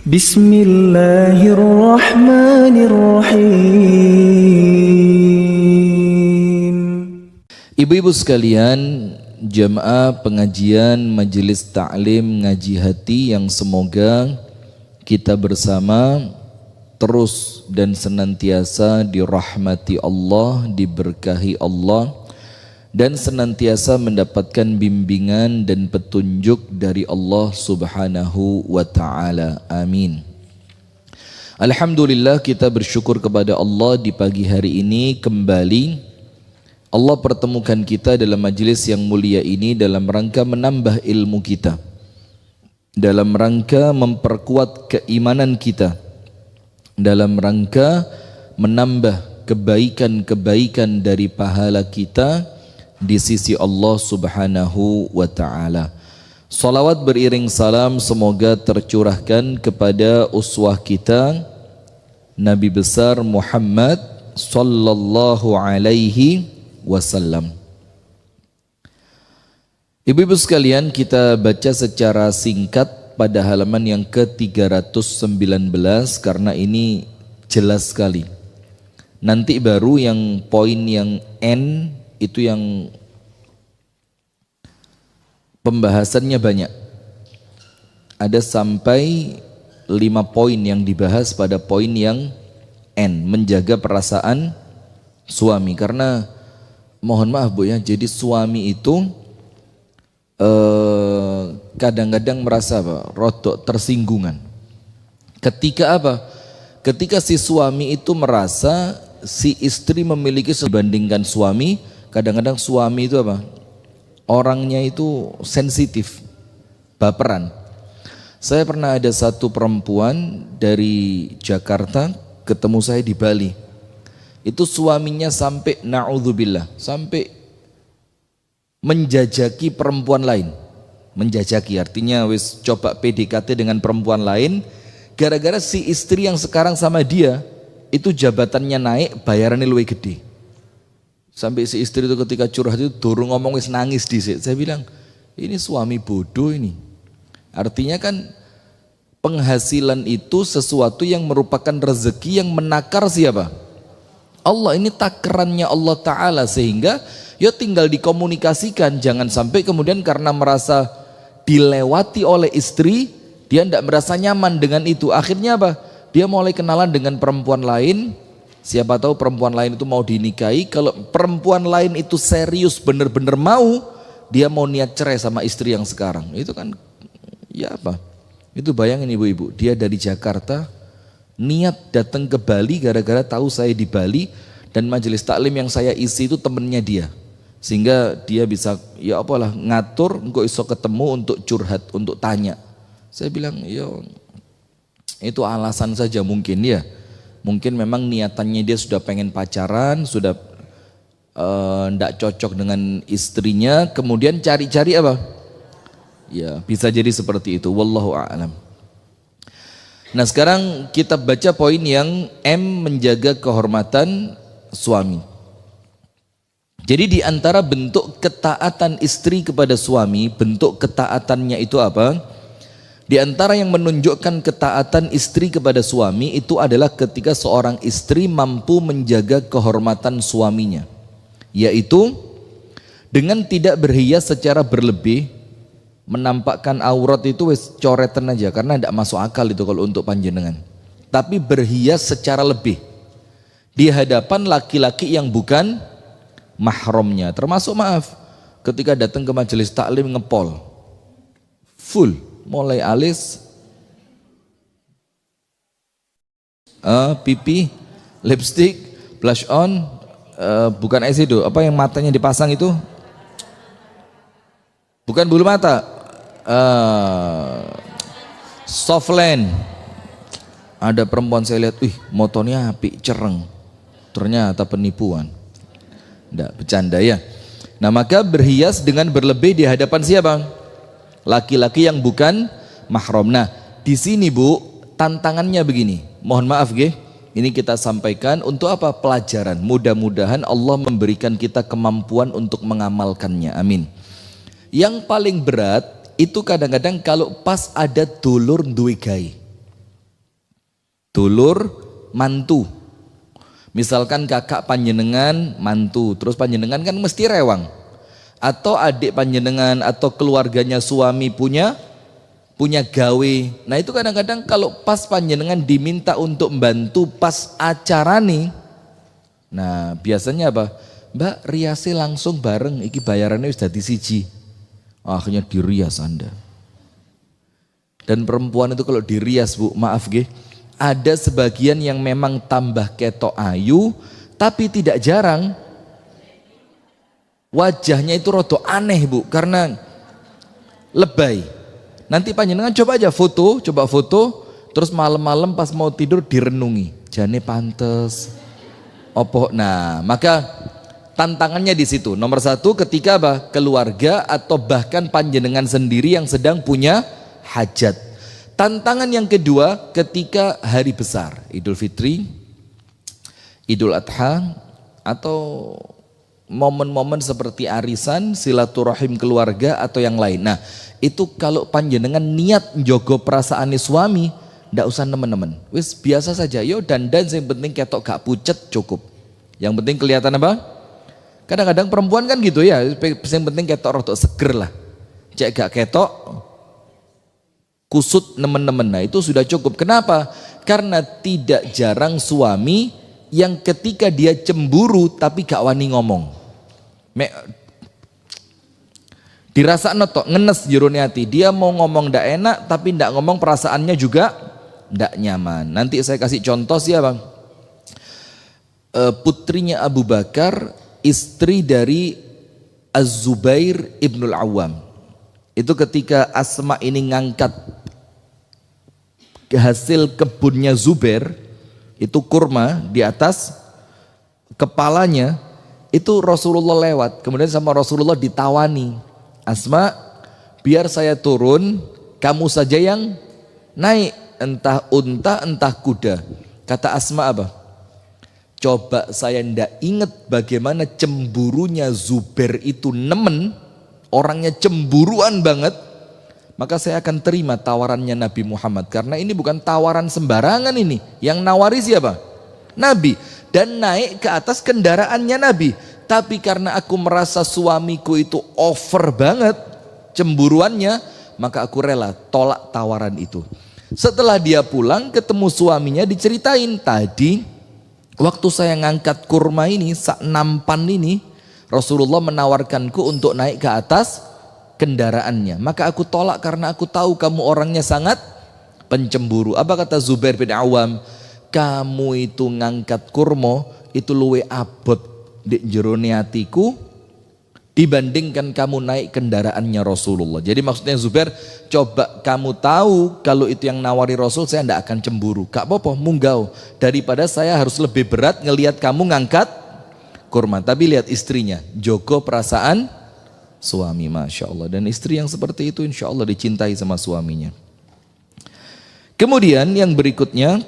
Bismillahirrahmanirrahim. Ibu-ibu sekalian, jamaah pengajian Majelis Ta'lim Ngaji Hati yang semoga kita bersama terus dan senantiasa dirahmati Allah, diberkahi Allah, dan senantiasa mendapatkan bimbingan dan petunjuk dari Allah Subhanahu wa Ta'ala. Amin. Alhamdulillah, kita bersyukur kepada Allah di pagi hari ini kembali Allah pertemukan kita dalam majelis yang mulia ini dalam rangka menambah ilmu kita, dalam rangka memperkuat keimanan kita, dalam rangka menambah kebaikan-kebaikan dari pahala kita di sisi Allah Subhanahu wa Ta'ala. Salawat beriring salam semoga tercurahkan kepada uswah kita Nabi besar Muhammad sallallahu alaihi wasallam. Ibu-ibu sekalian, kita baca secara singkat pada halaman yang ke-319 karena ini jelas sekali. Nanti baru yang poin yang N itu yang pembahasannya banyak. Ada sampai 5 poin yang dibahas pada poin yang N, menjaga perasaan suami. Karena mohon maaf Bu ya, jadi suami itu kadang-kadang merasa rodok tersinggungan. Ketika apa? Ketika si suami itu merasa si istri memiliki dibandingkan suami. Kadang-kadang suami itu apa? Orangnya itu sensitif, baperan. Saya pernah ada satu perempuan dari Jakarta ketemu saya di Bali. Itu suaminya sampai na'udzubillah, sampai menjajaki perempuan lain. Menjajaki artinya wis coba PDKT dengan perempuan lain. Gara-gara si istri yang sekarang sama dia itu jabatannya naik, bayarannya lebih gede. Sampai si istri itu ketika curhat itu durung ngomong wis nangis dhisik. Saya bilang, ini suami bodoh ini. Artinya kan penghasilan itu sesuatu yang merupakan rezeki yang menakar siapa? Allah. Ini takarannya Allah Ta'ala, sehingga ya tinggal dikomunikasikan. Jangan sampai kemudian karena merasa dilewati oleh istri, dia tidak merasa nyaman dengan itu. Akhirnya apa? Dia mulai kenalan dengan perempuan lain. Siapa tahu perempuan lain itu mau dinikahi. Kalau perempuan lain itu serius benar-benar mau, dia mau niat cerai sama istri yang sekarang. Itu kan ya apa? Itu bayangin ibu-ibu, dia dari Jakarta niat datang ke Bali gara-gara tahu saya di Bali dan majelis taklim yang saya isi itu temennya dia. Sehingga dia bisa ya apalah ngatur engkau iso ketemu untuk curhat, untuk tanya. Saya bilang, yo itu alasan saja mungkin ya. Mungkin memang niatannya dia sudah pengen pacaran, sudah ndak cocok dengan istrinya, kemudian cari-cari apa? Ya, bisa jadi seperti itu. Wallahu a'lam. Nah, sekarang kita baca poin yang M, menjaga kehormatan suami. Jadi di antara bentuk ketaatan istri kepada suami, bentuk ketaatannya itu apa? Di antara yang menunjukkan ketaatan istri kepada suami itu adalah ketika seorang istri mampu menjaga kehormatan suaminya, yaitu dengan tidak berhias secara berlebih, menampakkan aurat itu wis coretan aja karena tidak masuk akal itu kalau untuk panjenengan. Tapi berhias secara lebih di hadapan laki-laki yang bukan mahramnya, termasuk maaf ketika datang ke majelis taklim ngepol full. Mulai alis, pipi, lipstick, blush on, bukan eyeshadow, apa yang matanya dipasang itu? Bukan bulu mata, softland. Ada perempuan saya lihat, motornya api, cereng, ternyata penipuan. Nggak, bercanda ya. Nah, maka berhias dengan berlebih di hadapan siapa? Laki-laki yang bukan mahram. Nah, di sini Bu, tantangannya begini. Mohon maaf ini kita sampaikan untuk apa? Pelajaran. Mudah-mudahan Allah memberikan kita kemampuan untuk mengamalkannya. Amin. Yang paling berat itu kadang-kadang kalau pas ada dulur duwe gawe. dulur, mantu. Misalkan kakak panjenengan mantu, terus panjenengan kan mesti rewang. Atau adik panjenengan atau keluarganya suami punya gawe. Nah itu kadang-kadang kalau pas panjenengan diminta untuk membantu pas acara nih, nah biasanya apa? Mbak riase langsung bareng, iki bayarannya sudah disiji. Akhirnya dirias Anda. Dan perempuan itu kalau dirias Bu, maaf nggih, ada sebagian yang memang tambah ketok ayu, tapi tidak jarang wajahnya itu rodo aneh Bu, karena lebay. Nanti panjenengan coba aja coba foto, terus malam-malam pas mau tidur direnungi, jane pantes, opo. Nah maka tantangannya di situ. Nomor satu, ketika apa? Keluarga atau bahkan panjenengan sendiri yang sedang punya hajat. Tantangan yang kedua ketika hari besar, Idul Fitri, Idul Adha, atau momen-momen seperti arisan, silaturahim keluarga atau yang lain. Nah itu kalau panjenengan niat njogo perasaan suami, ndak usah nemen-nemen, wis biasa saja, yo dandan yang penting ketok gak pucet cukup. Yang penting kelihatan apa? Kadang-kadang perempuan kan gitu ya, yang penting ketok rotok seger lah, cek gak ketok kusut nemen-nemen. Nah itu sudah cukup. Kenapa? Karena tidak jarang suami yang ketika dia cemburu tapi gak wani ngomong, dirasa notok ngenes jerone hati, dia mau ngomong ndak enak tapi ndak ngomong, perasaannya juga ndak nyaman. Nanti saya kasih contoh sih ya Bang, putrinya Abu Bakar, istri dari Az-Zubair ibnul Awam, itu ketika Asma ini ngangkat hasil kebunnya Zubair, itu kurma di atas kepalanya, itu Rasulullah lewat, kemudian sama Rasulullah ditawani, Asma biar saya turun, kamu saja yang naik, entah unta entah kuda. Kata Asma apa? Coba saya ndak inget bagaimana cemburunya Zubair itu nemen, orangnya cemburuan banget, maka saya akan terima tawarannya Nabi Muhammad, karena ini bukan tawaran sembarangan, ini yang nawari siapa? Nabi, dan naik ke atas kendaraannya Nabi. Tapi karena aku merasa suamiku itu over banget cemburuannya, maka aku rela tolak tawaran itu. Setelah dia pulang ketemu suaminya, diceritain, tadi waktu saya ngangkat kurma ini, sak nampan ini, Rasulullah menawarkanku untuk naik ke atas kendaraannya, maka aku tolak karena aku tahu kamu orangnya sangat pencemburu. Apa kata Zubair bin Awam? Kamu itu ngangkat kurma itu luwe abot di jerone hatiku dibandingkan kamu naik kendaraannya Rasulullah. Jadi maksudnya Zubair, coba kamu tahu kalau itu yang nawari Rasul, saya tidak akan cemburu. Gak apa-apa, munggau, daripada saya harus lebih berat ngelihat kamu ngangkat kurma. Tapi lihat istrinya, jogo perasaan suami, Masya Allah. Dan istri yang seperti itu insya Allah dicintai sama suaminya. Kemudian yang berikutnya,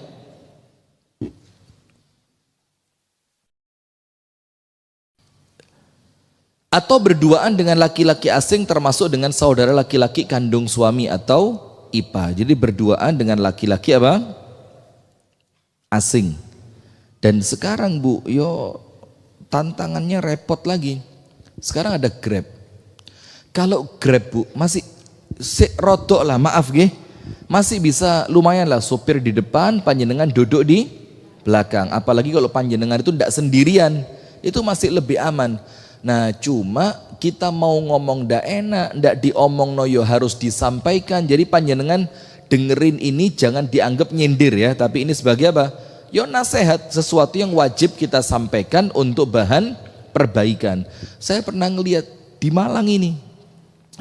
atau berduaan dengan laki-laki asing, termasuk dengan saudara laki-laki kandung suami atau IPA. Jadi berduaan dengan laki-laki apa? Asing. Dan sekarang Bu, yo tantangannya repot lagi. Sekarang ada Grab. Kalau Grab Bu masih rodok lah, maaf nggih, masih bisa lumayan lah, sopir di depan, panjenengan duduk di belakang. Apalagi kalau panjenengan itu tidak sendirian, itu masih lebih aman. Nah cuma kita mau ngomong ndak enak, ndak diomong noyo harus disampaikan. Jadi panjenengan dengerin ini jangan dianggap nyindir ya, tapi ini sebagai apa? Yo nasihat, sesuatu yang wajib kita sampaikan untuk bahan perbaikan. Saya pernah ngelihat di Malang ini,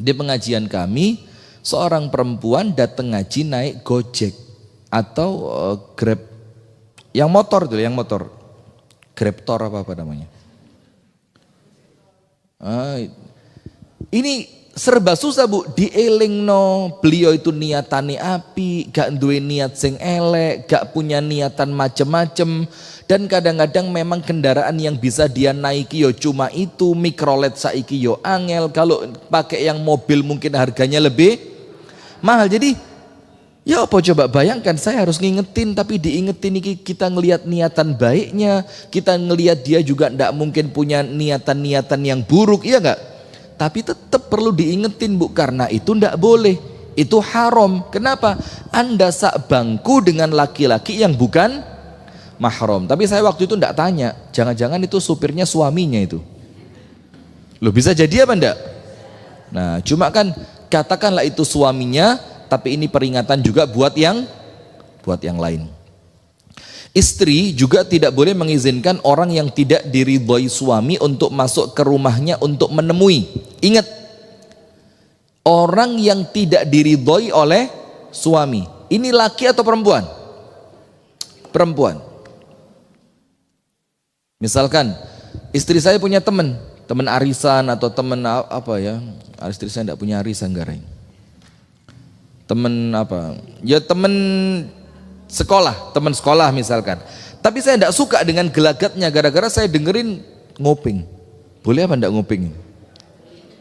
di pengajian kami, seorang perempuan datang ngaji naik Gojek atau Grab, yang motor tuh, yang motor, Grabtor apa namanya. Ini serba susah Bu, dielingno beliau itu niatane api, gak duwe niat sing elek, gak punya niatan macem-macem, dan kadang-kadang memang kendaraan yang bisa dia naiki yo cuma itu, mikrolet saiki yo angel, kalau pakai yang mobil mungkin harganya lebih mahal. Jadi Ya apa coba bayangkan, saya harus ngingetin, tapi diingetin ini kita ngelihat niatan baiknya, kita ngelihat dia juga ndak mungkin punya niatan-niatan yang buruk, iya nggak? Tapi tetap perlu diingetin Bu, karena itu ndak boleh, itu haram. Kenapa? Anda sak bangku dengan laki-laki yang bukan mahram. Tapi saya waktu itu ndak tanya, jangan-jangan itu supirnya suaminya itu. Loh bisa jadi apa ndak? Nah cuma kan katakanlah itu suaminya, tapi ini peringatan juga buat yang lain. Istri juga tidak boleh mengizinkan orang yang tidak diridhoi suami untuk masuk ke rumahnya untuk menemui. Ingat, orang yang tidak diridhoi oleh suami, ini laki atau perempuan? Perempuan. Misalkan istri saya punya teman arisan atau teman apa ya? Istri saya tidak punya arisan garing. Teman apa? Ya teman sekolah misalkan. Tapi saya tidak suka dengan gelagatnya gara-gara saya dengerin ngoping. Boleh apa enggak ngoping?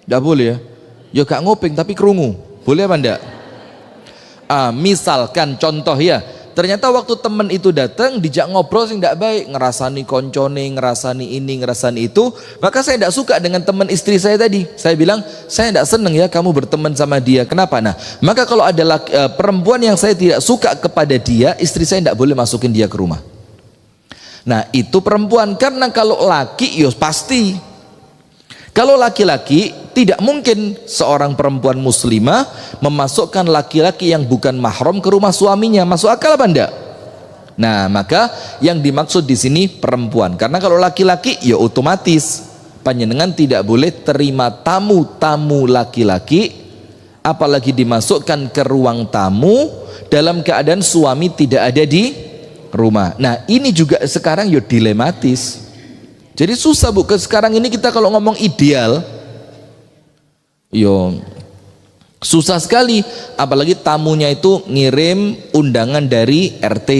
Enggak boleh ya? Ya gak ngoping tapi kerungu. Boleh apa enggak? Misalkan contoh ya, ternyata waktu teman itu datang dijak ngobrol sing tidak baik, ngerasani koncone, ngerasani ini, ngerasani itu, maka saya tidak suka dengan teman istri saya tadi. Saya bilang, saya tidak senang ya kamu berteman sama dia. Kenapa? Nah, maka kalau ada perempuan yang saya tidak suka kepada dia, istri saya tidak boleh masukin dia ke rumah. Nah, itu perempuan. Karena kalau laki, ya pasti. Kalau laki-laki, tidak mungkin seorang perempuan muslimah memasukkan laki-laki yang bukan mahram ke rumah suaminya. Masuk akal apa enggak? Nah, maka yang dimaksud di sini perempuan. Karena kalau laki-laki ya otomatis panjenengan tidak boleh terima tamu-tamu laki-laki, apalagi dimasukkan ke ruang tamu dalam keadaan suami tidak ada di rumah. Nah, ini juga sekarang ya dilematis. Jadi susah Bu, sekarang ini kita kalau ngomong ideal, yo susah sekali, apalagi tamunya itu ngirim undangan dari RT.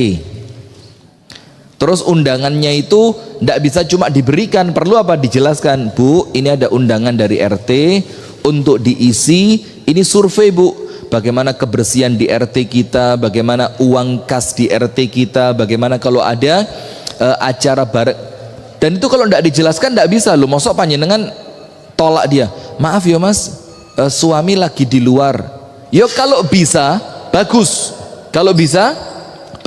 Terus undangannya itu tidak bisa cuma diberikan, perlu apa? Dijelaskan, Bu, ini ada undangan dari RT untuk diisi, ini survei Bu, bagaimana kebersihan di RT kita, bagaimana uang kas di RT kita, bagaimana kalau ada acara bareng. Dan itu kalau tidak dijelaskan tidak bisa loh. Mosok panjenengan tolak dia, maaf ya mas, suami lagi di luar. Yo kalau bisa bagus, kalau bisa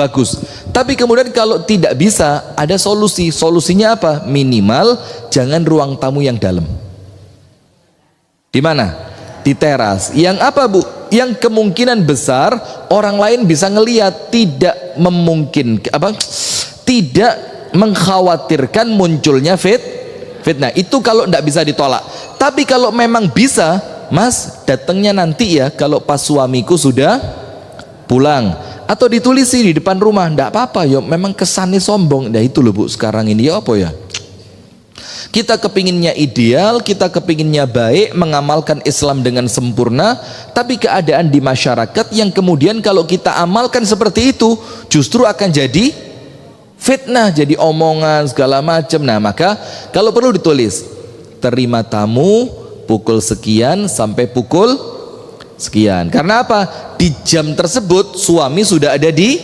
bagus. Tapi kemudian kalau tidak bisa, ada solusi. Solusinya apa? Minimal jangan ruang tamu yang dalam. Di mana? Di teras. Yang apa Bu? Yang kemungkinan besar orang lain bisa ngelihat, tidak memungkinkan apa? Tidak mengkhawatirkan munculnya fitnah. Itu kalau tidak bisa ditolak. Tapi kalau memang bisa, mas datangnya nanti ya kalau pas suamiku sudah pulang, atau ditulisi di depan rumah, tidak apa-apa ya, memang kesannya sombong. Nah itu loh Bu, sekarang ini ya apa ya, kita kepinginnya ideal, kita kepinginnya baik, mengamalkan Islam dengan sempurna, tapi keadaan di masyarakat yang kemudian kalau kita amalkan seperti itu justru akan jadi fitnah, jadi omongan segala macam. Nah maka kalau perlu ditulis, terima tamu pukul sekian sampai pukul sekian. Karena apa? Di jam tersebut suami sudah ada di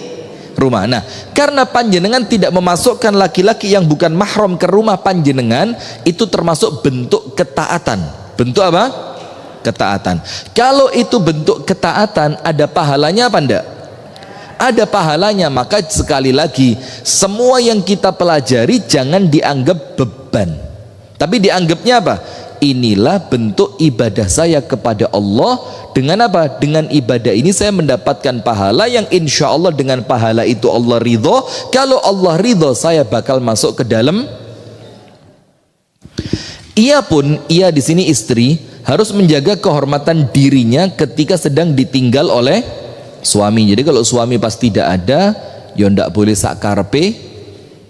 rumah. Nah karena panjenengan tidak memasukkan laki-laki yang bukan mahram ke rumah panjenengan, itu termasuk bentuk ketaatan. Bentuk apa? Ketaatan. Kalau itu bentuk ketaatan, ada pahalanya apa enggak? Ada pahalanya. Maka sekali lagi, semua yang kita pelajari jangan dianggap beban, tapi dianggapnya apa? Inilah bentuk ibadah saya kepada Allah. Dengan apa? Dengan ibadah ini saya mendapatkan pahala yang insya Allah dengan pahala itu Allah ridho. Kalau Allah ridho, saya bakal masuk ke dalam. Ia pun, ia di sini istri, harus menjaga kehormatan dirinya ketika sedang ditinggal oleh suami. Jadi kalau suami pas tidak ada, ya ndak boleh sakarpe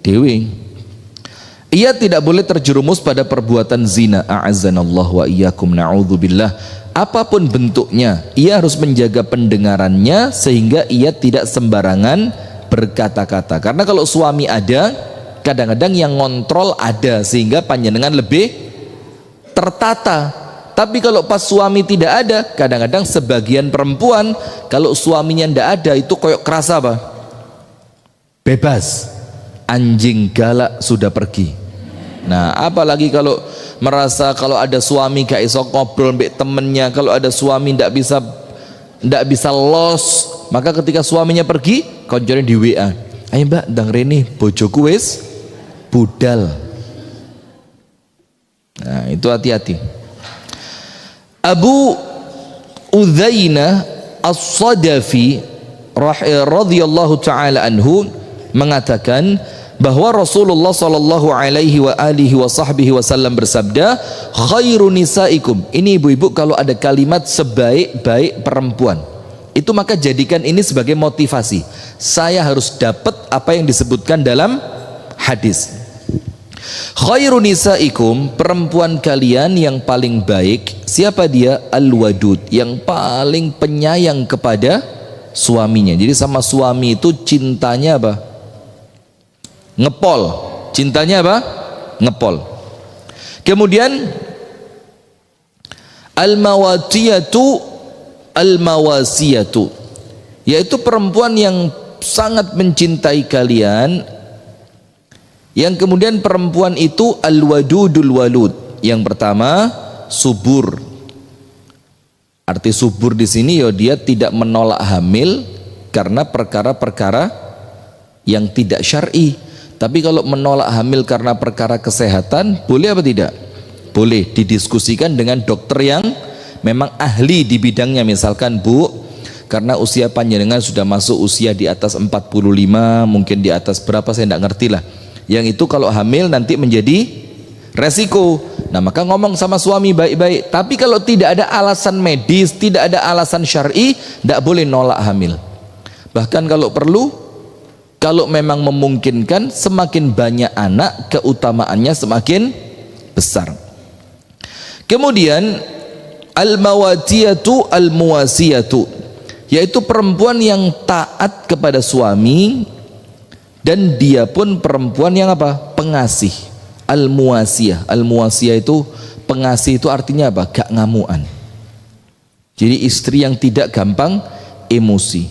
dewe. Ia tidak boleh terjerumus pada perbuatan zina. A'azzanallahu wa iyyakum, na'udzubillah. Apapun bentuknya, ia harus menjaga pendengarannya sehingga ia tidak sembarangan berkata-kata. Karena kalau suami ada, kadang-kadang yang ngontrol ada, sehingga panjenengan lebih tertata. Tapi kalau pas suami tidak ada, kadang-kadang sebagian perempuan kalau suaminya tidak ada itu koyok kerasa apa? Bebas, anjing galak sudah pergi. Nah, apalagi kalau merasa kalau ada suami gak iso ngobrol mbek temennya, kalau ada suami ndak bisa los, maka ketika suaminya pergi, konconya di WA, ayo mbak ndang rene bojoku wis budal. Nah, itu hati-hati. Abu Udzainah As-Sadafi radhiyallahu taala anhu mengatakan bahwa Rasulullah sallallahu alaihi wa alihi wasallam bersabda, khairu nisaikum. Ini ibu-ibu kalau ada kalimat sebaik-baik perempuan, itu maka jadikan ini sebagai motivasi. Saya harus dapat apa yang disebutkan dalam hadis. Khairu nisaikum, perempuan kalian yang paling baik. Siapa dia? Al-wadud, yang paling penyayang kepada suaminya. Jadi sama suami itu cintanya apa? Ngepol. Cintanya apa? Ngepol. Kemudian al-mawasiyatu, yaitu perempuan yang sangat mencintai kalian, yang kemudian perempuan itu al-wadudul walud. Yang pertama, subur. Arti subur di sini ya dia tidak menolak hamil karena perkara-perkara yang tidak syar'i. Tapi kalau menolak hamil karena perkara kesehatan, boleh apa tidak? Boleh, didiskusikan dengan dokter yang memang ahli di bidangnya. Misalkan, Bu, karena usia panjenengan sudah masuk usia di atas 45, mungkin di atas berapa saya tidak ngerti lah. Yang itu kalau hamil nanti menjadi resiko. Nah, maka ngomong sama suami baik-baik. Tapi kalau tidak ada alasan medis, tidak ada alasan syar'i, tidak boleh nolak hamil. Bahkan kalau perlu, kalau memang memungkinkan, semakin banyak anak, keutamaannya semakin besar. Kemudian al-mawatiyatu al-muwasiyatu, yaitu perempuan yang taat kepada suami, dan dia pun perempuan yang apa? Pengasih. Al-muwasiyah. Al-muwasiyah itu pengasih, itu artinya apa? Gak ngamuan. Jadi istri yang tidak gampang emosi.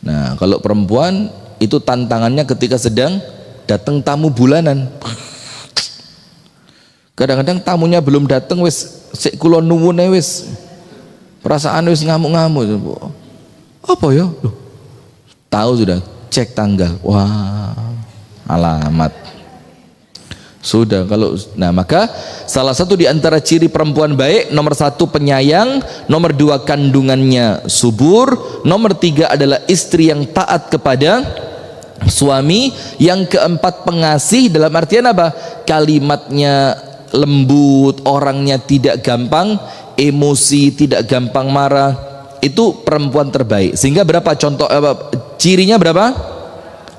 Nah, kalau perempuan itu tantangannya ketika sedang datang tamu bulanan. Kadang-kadang tamunya belum datang wis sik kula nuwun wis perasaan wis ngamuk-ngamuk. Apa ya? Loh, tahu sudah, cek tanggal. Wah, alamat. Sudah kalau maka salah satu di antara ciri perempuan baik, nomor 1 penyayang, nomor 2 kandungannya subur, nomor 3 adalah istri yang taat kepada suami, yang keempat pengasih, dalam artian apa? Kalimatnya lembut, orangnya tidak gampang emosi, tidak gampang marah. Itu perempuan terbaik. Sehingga berapa contoh cirinya berapa?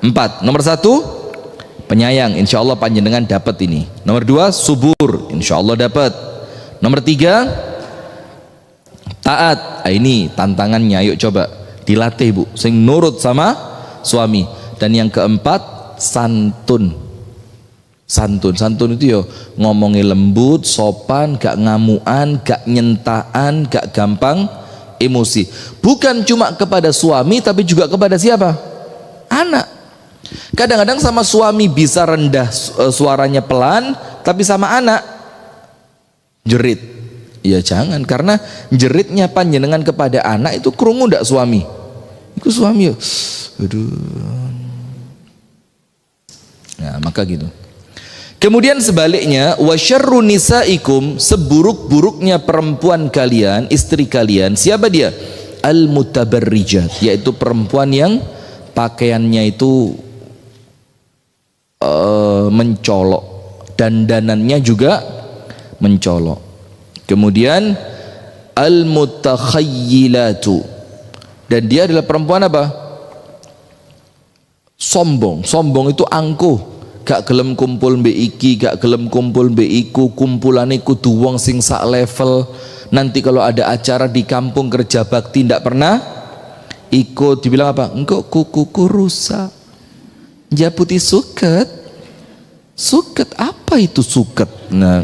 4. Nomor 1 penyayang, insya Allah panjenengan dapat ini. Nomor 2 subur, insya Allah dapat. Nomor 3 taat. Ini tantangannya, ayo coba dilatih, Bu, sing nurut sama suami. Dan yang keempat santun. Santun itu yo ngomongnya lembut, sopan, gak ngamuan, gak nyentaan, gak gampang emosi. Bukan cuma kepada suami, tapi juga kepada siapa? Anak. Kadang-kadang sama suami bisa rendah suaranya pelan, tapi sama anak jerit. Ya jangan, karena jeritnya panjenengan kepada anak itu krungu ndak suami. Itu suami yo, aduh. Nah, maka gitu. Kemudian sebaliknya, wasyarru nisaikum, seburuk-buruknya perempuan kalian, istri kalian, siapa dia? Al-mutabarrijat, yaitu perempuan yang pakaiannya itu mencolok, dandanannya juga mencolok. Kemudian al-mutakhayyilatu, dan dia adalah perempuan apa? Sombong itu angkuh, gak gelem kumpul mbek iki, gak gelem kumpul mbek iku, kumpulane kudu wong sing sak level. Nanti kalau ada acara di kampung kerja bakti ndak pernah ikut, dibilang apa? Engkau kukuku rusak, japuti suket apa itu suket? Nah,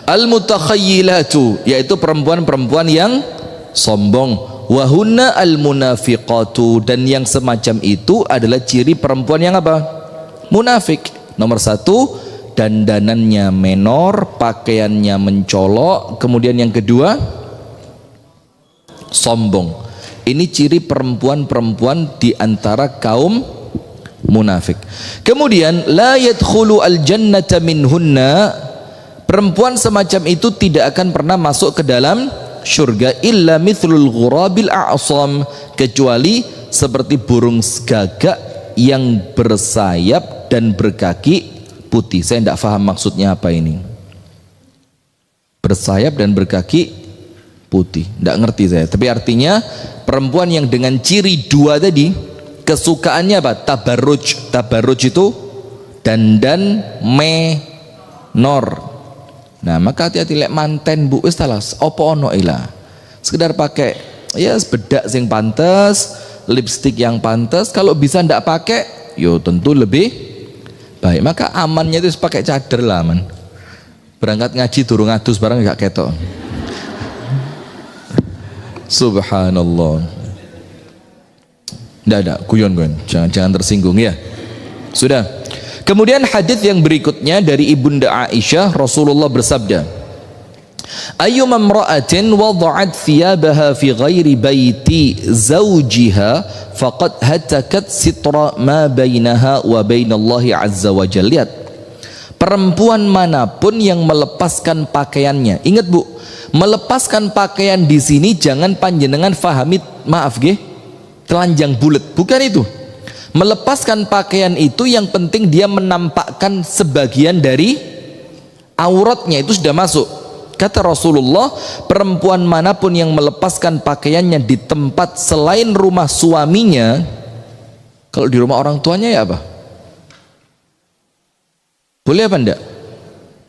Al-mutakhayyilatu, yaitu perempuan-perempuan yang sombong. Wa hunna al-munafiqatu, dan yang semacam itu adalah ciri perempuan yang apa? Munafik. Nomor satu, dandanannya menor, pakaiannya mencolok. Kemudian yang kedua, sombong. Ini ciri perempuan-perempuan di antara kaum munafik. Kemudian la yadkhulu al-jannata minhunna, perempuan semacam itu tidak akan pernah masuk ke dalam surga illa mithlul ghurabil a'sam, kecuali seperti burung gagak yang bersayap dan berkaki putih. Saya tidak paham maksudnya apa ini. Bersayap dan berkaki putih, tidak ngerti saya. Tapi artinya perempuan yang dengan ciri dua tadi, kesukaannya apa? Tabarruj. Tabarruj itu dandan menor. Nah, maka hati-hati lek manten bu wis talas opo ono ila. Sekedar pakai ya bedak sing pantes, lipstik yang pantes. Kalau bisa ndak pakai, yo tentu lebih baik. Maka amannya itu pakai cadar lah, man. Berangkat ngaji durung adus barang gak ketok. Subhanallah. Ndak, guyon. Jangan tersinggung ya. Sudah. Kemudian hadis yang berikutnya dari Ibunda Aisyah, Rasulullah bersabda, ayyuma imra'atin wada'at thiyabaha fi ghairi baiti zawjiha faqad hatakat sitra ma bainaha wa bainallahi azza wa jalla. Lihat, perempuan manapun yang melepaskan pakaiannya, ingat bu, melepaskan pakaian di sini jangan panjenengan fahami, maaf nggih, telanjang bulat, bukan itu. Melepaskan pakaian itu yang penting dia menampakkan sebagian dari auratnya, itu sudah masuk. Kata Rasulullah, perempuan manapun yang melepaskan pakaiannya di tempat selain rumah suaminya, kalau di rumah orang tuanya ya apa? Boleh apa enggak?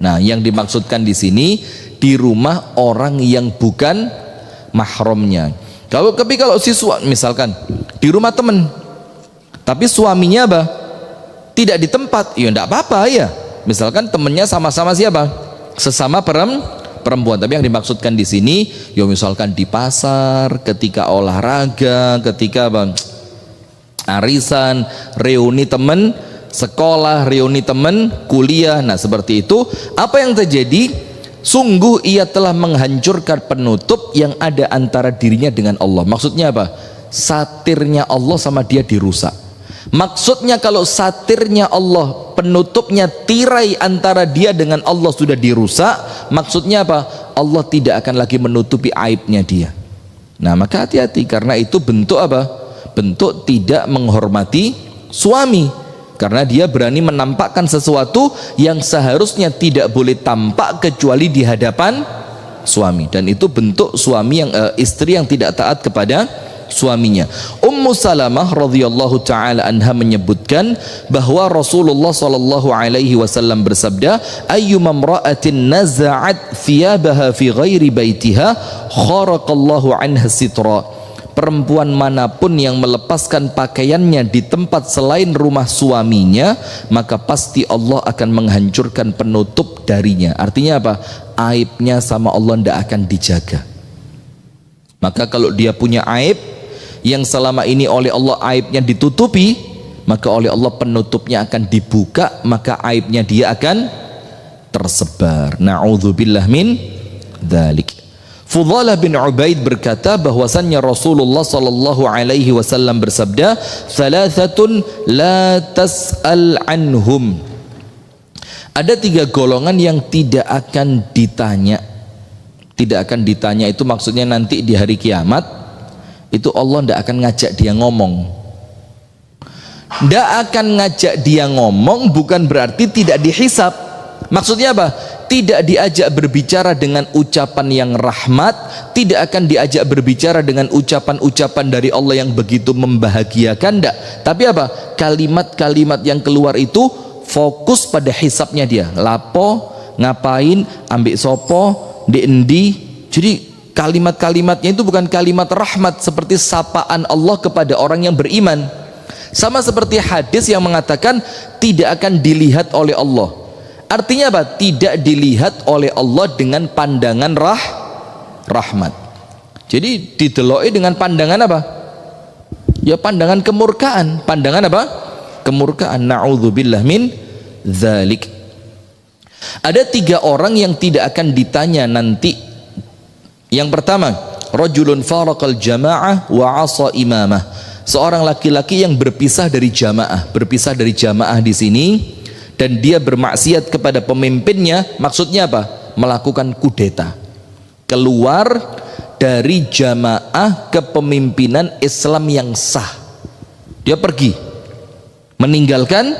Nah, yang dimaksudkan di sini di rumah orang yang bukan mahramnya. Tapi kalau siswa misalkan di rumah teman, tapi suaminya apa? Tidak di tempat, ya enggak apa-apa ya. Misalkan temennya sama-sama siapa? Sesama perempuan. Tapi yang dimaksudkan di sini, ya misalkan di pasar, ketika olahraga, ketika apa? Arisan, reuni teman sekolah, reuni teman kuliah. Nah, seperti itu. Apa yang terjadi? Sungguh ia telah menghancurkan penutup yang ada antara dirinya dengan Allah. Maksudnya apa? Satirnya Allah sama dia dirusak. Maksudnya kalau satirnya Allah, penutupnya tirai antara dia dengan Allah sudah dirusak, maksudnya apa? Allah tidak akan lagi menutupi aibnya dia. Nah, maka hati-hati, karena itu bentuk apa? Bentuk tidak menghormati suami, karena dia berani menampakkan sesuatu yang seharusnya tidak boleh tampak kecuali di hadapan suami, dan itu bentuk suami yang istri yang tidak taat kepada suaminya. Ummu Salamah radhiyallahu taala anha menyebutkan bahwa Rasulullah sallallahu alaihi wasallam bersabda, ayyuma imra'atin naza'at thiyabaha fi ghairi baitiha kharaqallahu anha sitra. Perempuan manapun yang melepaskan pakaiannya di tempat selain rumah suaminya, maka pasti Allah akan menghancurkan penutup darinya. Artinya apa? Aibnya sama Allah tidak akan dijaga. Maka kalau dia punya aib yang selama ini oleh Allah aibnya ditutupi, maka oleh Allah penutupnya akan dibuka, maka aibnya dia akan tersebar. Na'udzubillah min dzalik. Fudhalah bin Ubaid berkata bahwasannya Rasulullah sallallahu alaihi wasallam bersabda, "Thalathatun la tas'al anhum." Ada 3 golongan yang tidak akan ditanya. Tidak akan ditanya itu maksudnya nanti di hari kiamat itu Allah tidak akan ngajak dia ngomong. Tidak akan ngajak dia ngomong bukan berarti tidak dihisab. Maksudnya apa? Tidak diajak berbicara dengan ucapan yang rahmat, tidak akan diajak berbicara dengan ucapan-ucapan dari Allah yang begitu membahagiakan, tidak. Tapi apa? Kalimat-kalimat yang keluar itu fokus pada hisabnya dia. Lapo, ngapain, ambik sopo, diendi. Jadi kalimat-kalimatnya itu bukan kalimat rahmat seperti sapaan Allah kepada orang yang beriman. Sama seperti hadis yang mengatakan tidak akan dilihat oleh Allah. Artinya apa? Tidak dilihat oleh Allah dengan pandangan rahmat. Jadi dideloi dengan pandangan apa? Ya pandangan kemurkaan. Pandangan apa? Kemurkaan. Na'udzubillah min dzalik. Ada 3 orang yang tidak akan ditanya nanti. Yang pertama, rajulun faraqal jamaah wa 'asa imamah. Seorang laki-laki yang berpisah dari jamaah di sini dan dia bermaksiat kepada pemimpinnya. Maksudnya apa? Melakukan kudeta. Keluar dari jamaah kepemimpinan Islam yang sah. Dia pergi, meninggalkan,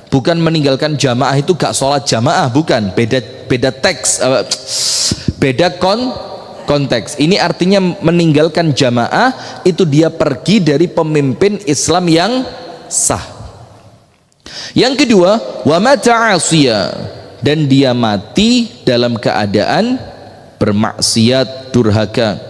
bukan meninggalkan jamaah itu gak sholat jamaah, bukan, beda teks, beda konteks. Ini artinya meninggalkan jamaah itu dia pergi dari pemimpin Islam yang sah. Yang kedua, wa mata 'asiya, dan dia mati dalam keadaan bermaksiat, durhaka.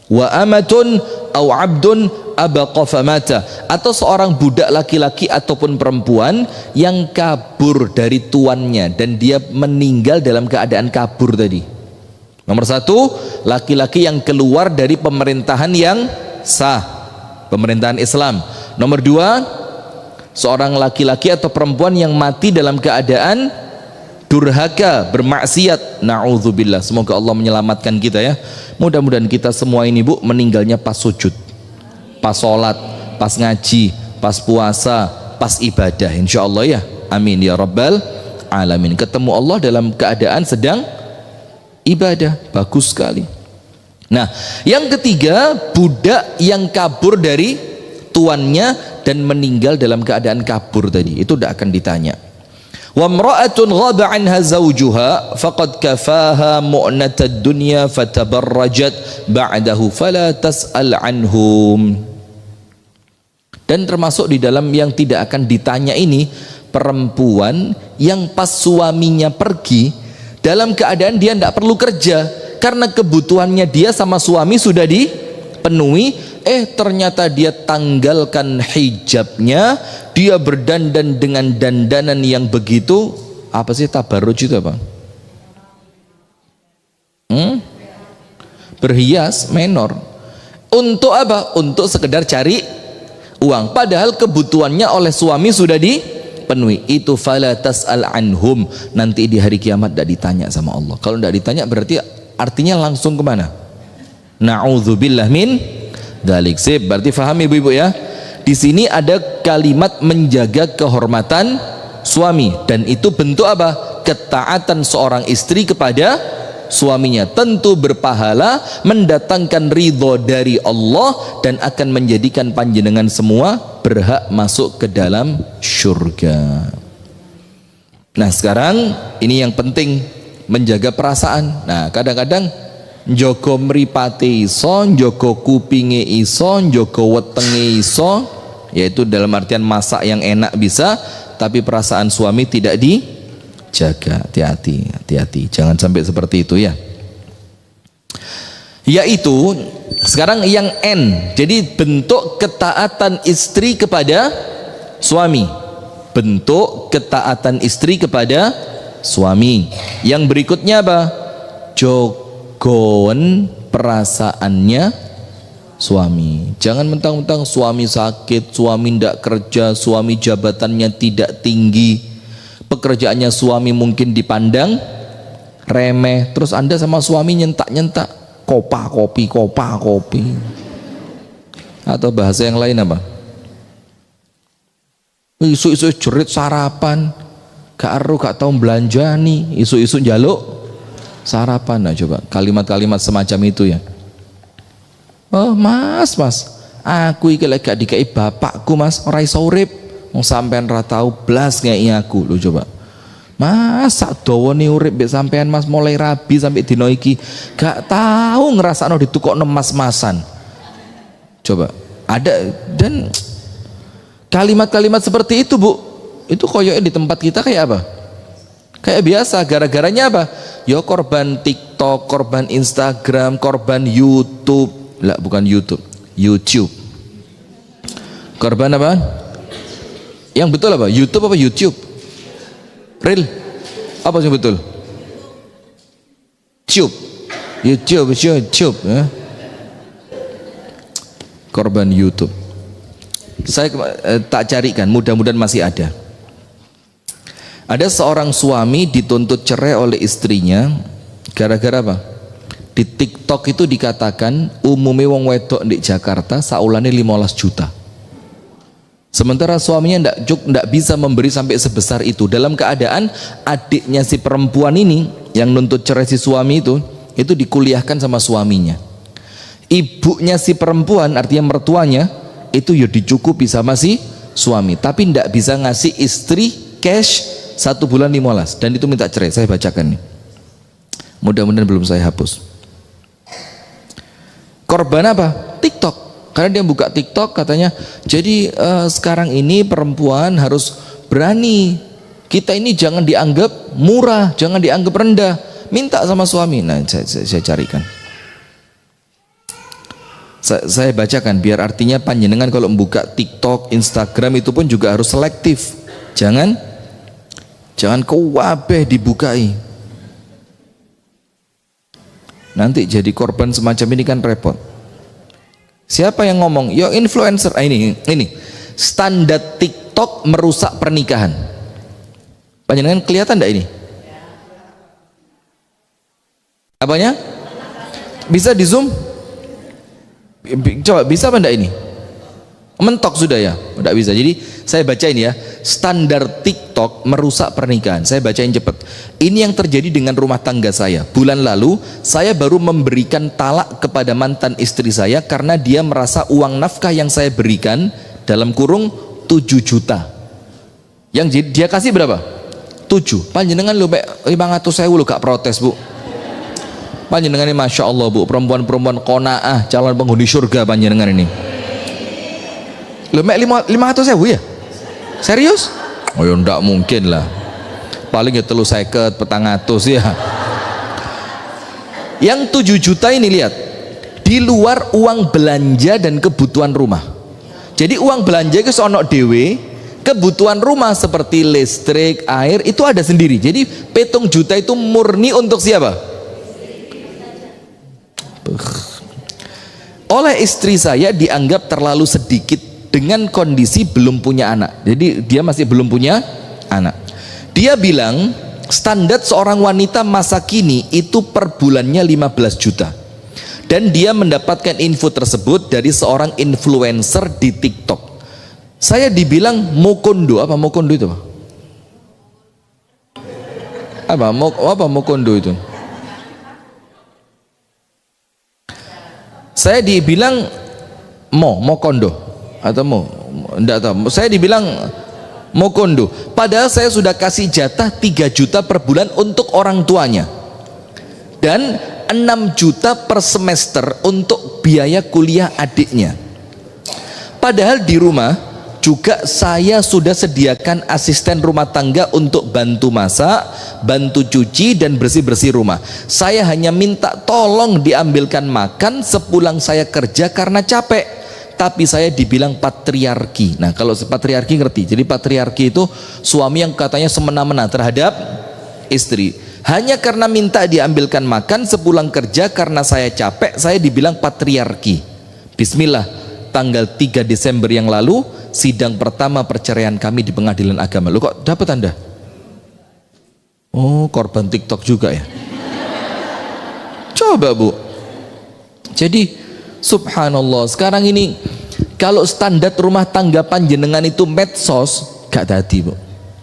Wa amatun au 'abdun abaqa famata, atau seorang budak laki-laki ataupun perempuan yang kabur dari tuannya dan dia meninggal dalam keadaan kabur tadi. Nomor 1, laki-laki yang keluar dari pemerintahan yang sah, pemerintahan Islam. Nomor 2, seorang laki-laki atau perempuan yang mati dalam keadaan durhaka, bermaksiat. Na'udzubillah. Semoga Allah menyelamatkan kita ya. Mudah-mudahan kita semua ini Bu meninggalnya pas sujud, pas sholat, pas ngaji, pas puasa, pas ibadah, insya Allah ya. Amin ya rabbal alamin. Ketemu Allah dalam keadaan sedang ibadah. Bagus sekali. Nah, yang ketiga, budak yang kabur dari tuannya dan meninggal dalam keadaan kabur tadi, itu tidak akan ditanya. Wa imra'atun ghaba 'anha zawjuha faqad kafaha mu'natad dunya fatabarrajat ba'dahu fala tas'al 'anhum. Dan termasuk di dalam yang tidak akan ditanya ini, perempuan yang pas suaminya pergi dalam keadaan dia tidak perlu kerja karena kebutuhannya dia sama suami sudah dipenuhi, ternyata dia tanggalkan hijabnya, dia berdandan dengan dandanan yang begitu, apa sih tabarruj itu apa? Berhias menor. Untuk apa? Untuk sekedar cari uang, padahal kebutuhannya oleh suami sudah dipenuhi. Itu fala tas'al anhum, nanti di hari kiamat tidak ditanya sama Allah. Kalau tidak ditanya berarti artinya langsung kemana? Na'udzubillah min dzalik. Sip, berarti faham ibu-ibu ya. Di sini ada kalimat menjaga kehormatan suami, dan itu bentuk apa? Ketaatan seorang istri kepada suaminya, tentu berpahala, mendatangkan ridho dari Allah, dan akan menjadikan panjenengan semua berhak masuk ke dalam surga. Nah sekarang ini yang penting, menjaga perasaan. Nah kadang-kadang njogo mripate iso, njogo kupinge iso, njogo wetenge iso, yaitu dalam artian masak yang enak bisa, tapi perasaan suami tidak dijaga. Hati-hati, jangan sampai seperti itu ya. Yaitu sekarang yang N, jadi bentuk ketaatan istri kepada suami, bentuk ketaatan istri kepada suami. Yang berikutnya apa? Jogon perasaannya suami. Jangan mentang-mentang suami sakit, suami tidak kerja, suami jabatannya tidak tinggi, pekerjaannya suami mungkin dipandang remeh, terus Anda sama suami nyentak-nyentak kopa kopi, atau bahasa yang lain apa? Isu-isu jerit sarapan, gak tahu belanjani, isu-isu njaluk sarapan. Nah coba kalimat-kalimat semacam itu ya. Oh mas, aku iki lagi gak dikai bapakku mas, ora iso urip, wong sampean ra tau blas ngeki aku. Lho coba, mas sak dawane urip mbek sampean mas, mulai rabi sampai dino iki gak tahu ngrasakno ditukokno mas-masan. Coba ada, dan kalimat-kalimat seperti itu Bu, itu koyoknya di tempat kita kayak apa? Kayak biasa. Gara-garanya apa? Ya korban TikTok, korban Instagram, korban YouTube. Lah bukan YouTube, korban apa? Yang betul apa? YouTube apa YouTube? Real? Apa sih betul? Ciup. YouTube ya. Korban YouTube. Saya tak carikan, mudah-mudahan masih ada. Ada seorang suami dituntut cerai oleh istrinya gara-gara apa? Di TikTok itu dikatakan umumnya wong wedok di Jakarta saulane 15 juta. Sementara suaminya ndak bisa memberi sampai sebesar itu. Dalam keadaan adiknya si perempuan ini yang nuntut cerai si suami itu dikuliahkan sama suaminya. Ibunya si perempuan, artinya mertuanya, itu ya dicukupi sama si suami, tapi ndak bisa ngasih istri cash 1 bulan 15, dan itu minta cerai. Saya bacakan nih, mudah-mudahan belum saya hapus. Korban apa? TikTok. Karena dia buka TikTok katanya, jadi sekarang ini perempuan harus berani, kita ini jangan dianggap murah, jangan dianggap rendah, minta sama suami. Nah saya carikan, saya bacakan biar artinya panjenengan kalau membuka TikTok, Instagram itu pun juga harus selektif, jangan kewabeh dibukai, nanti jadi korban semacam ini kan repot. Siapa yang ngomong? Yo influencer. Ini standar TikTok merusak pernikahan. Panjenengan kelihatan enggak ini? Apanya? Bisa di zoom? Coba bisa apa enggak ini? Mentok sudah ya? Enggak bisa. Jadi saya baca ini ya, standar TikTok merusak pernikahan. Saya bacain cepat. Ini yang terjadi dengan rumah tangga saya. Bulan lalu saya baru memberikan talak kepada mantan istri saya karena dia merasa uang nafkah yang saya berikan dalam kurung 7 juta. Yang dia kasih berapa? 7. Panjenengan lu 500.000 lu gak protes, Bu. Panjenengan ini Masya Allah, Bu, perempuan-perempuan qanaah, calon penghuni surga panjenengan ini. Lu 500.000 ya? Serius? Oh ya enggak mungkin lah, paling ya 350 400 ya. Yang 7 juta ini lihat, di luar uang belanja dan kebutuhan rumah. Jadi uang belanja itu sono dewe, kebutuhan rumah seperti listrik, air itu ada sendiri. Jadi 7 juta itu murni untuk siapa? Oleh istri saya dianggap terlalu sedikit dengan kondisi belum punya anak. Jadi dia masih belum punya anak. Dia bilang standar seorang wanita masa kini itu per bulannya 15 juta. Dan dia mendapatkan info tersebut dari seorang influencer di TikTok. Saya dibilang mokondo. Apa mokondo itu? Apa mokondo itu? Saya dibilang mokondo atau enggak tahu. Saya dibilang mokondo. Padahal saya sudah kasih jatah 3 juta per bulan untuk orang tuanya dan 6 juta per semester untuk biaya kuliah adiknya. Padahal di rumah juga saya sudah sediakan asisten rumah tangga untuk bantu masak, bantu cuci dan bersih-bersih rumah. Saya hanya minta tolong diambilkan makan sepulang saya kerja karena capek. Tapi saya dibilang patriarki. Nah, kalau patriarki ngerti. Jadi patriarki itu suami yang katanya semena-mena terhadap istri. Hanya karena minta diambilkan makan sepulang kerja karena saya capek, saya dibilang patriarki. Bismillah, tanggal 3 Desember yang lalu sidang pertama perceraian kami di pengadilan agama. Loh, kok dapat Anda? Oh, korban TikTok juga ya. Coba, Bu. Jadi subhanallah, sekarang ini kalau standar rumah tangga panjenengan itu medsos, gak jadi, Bu.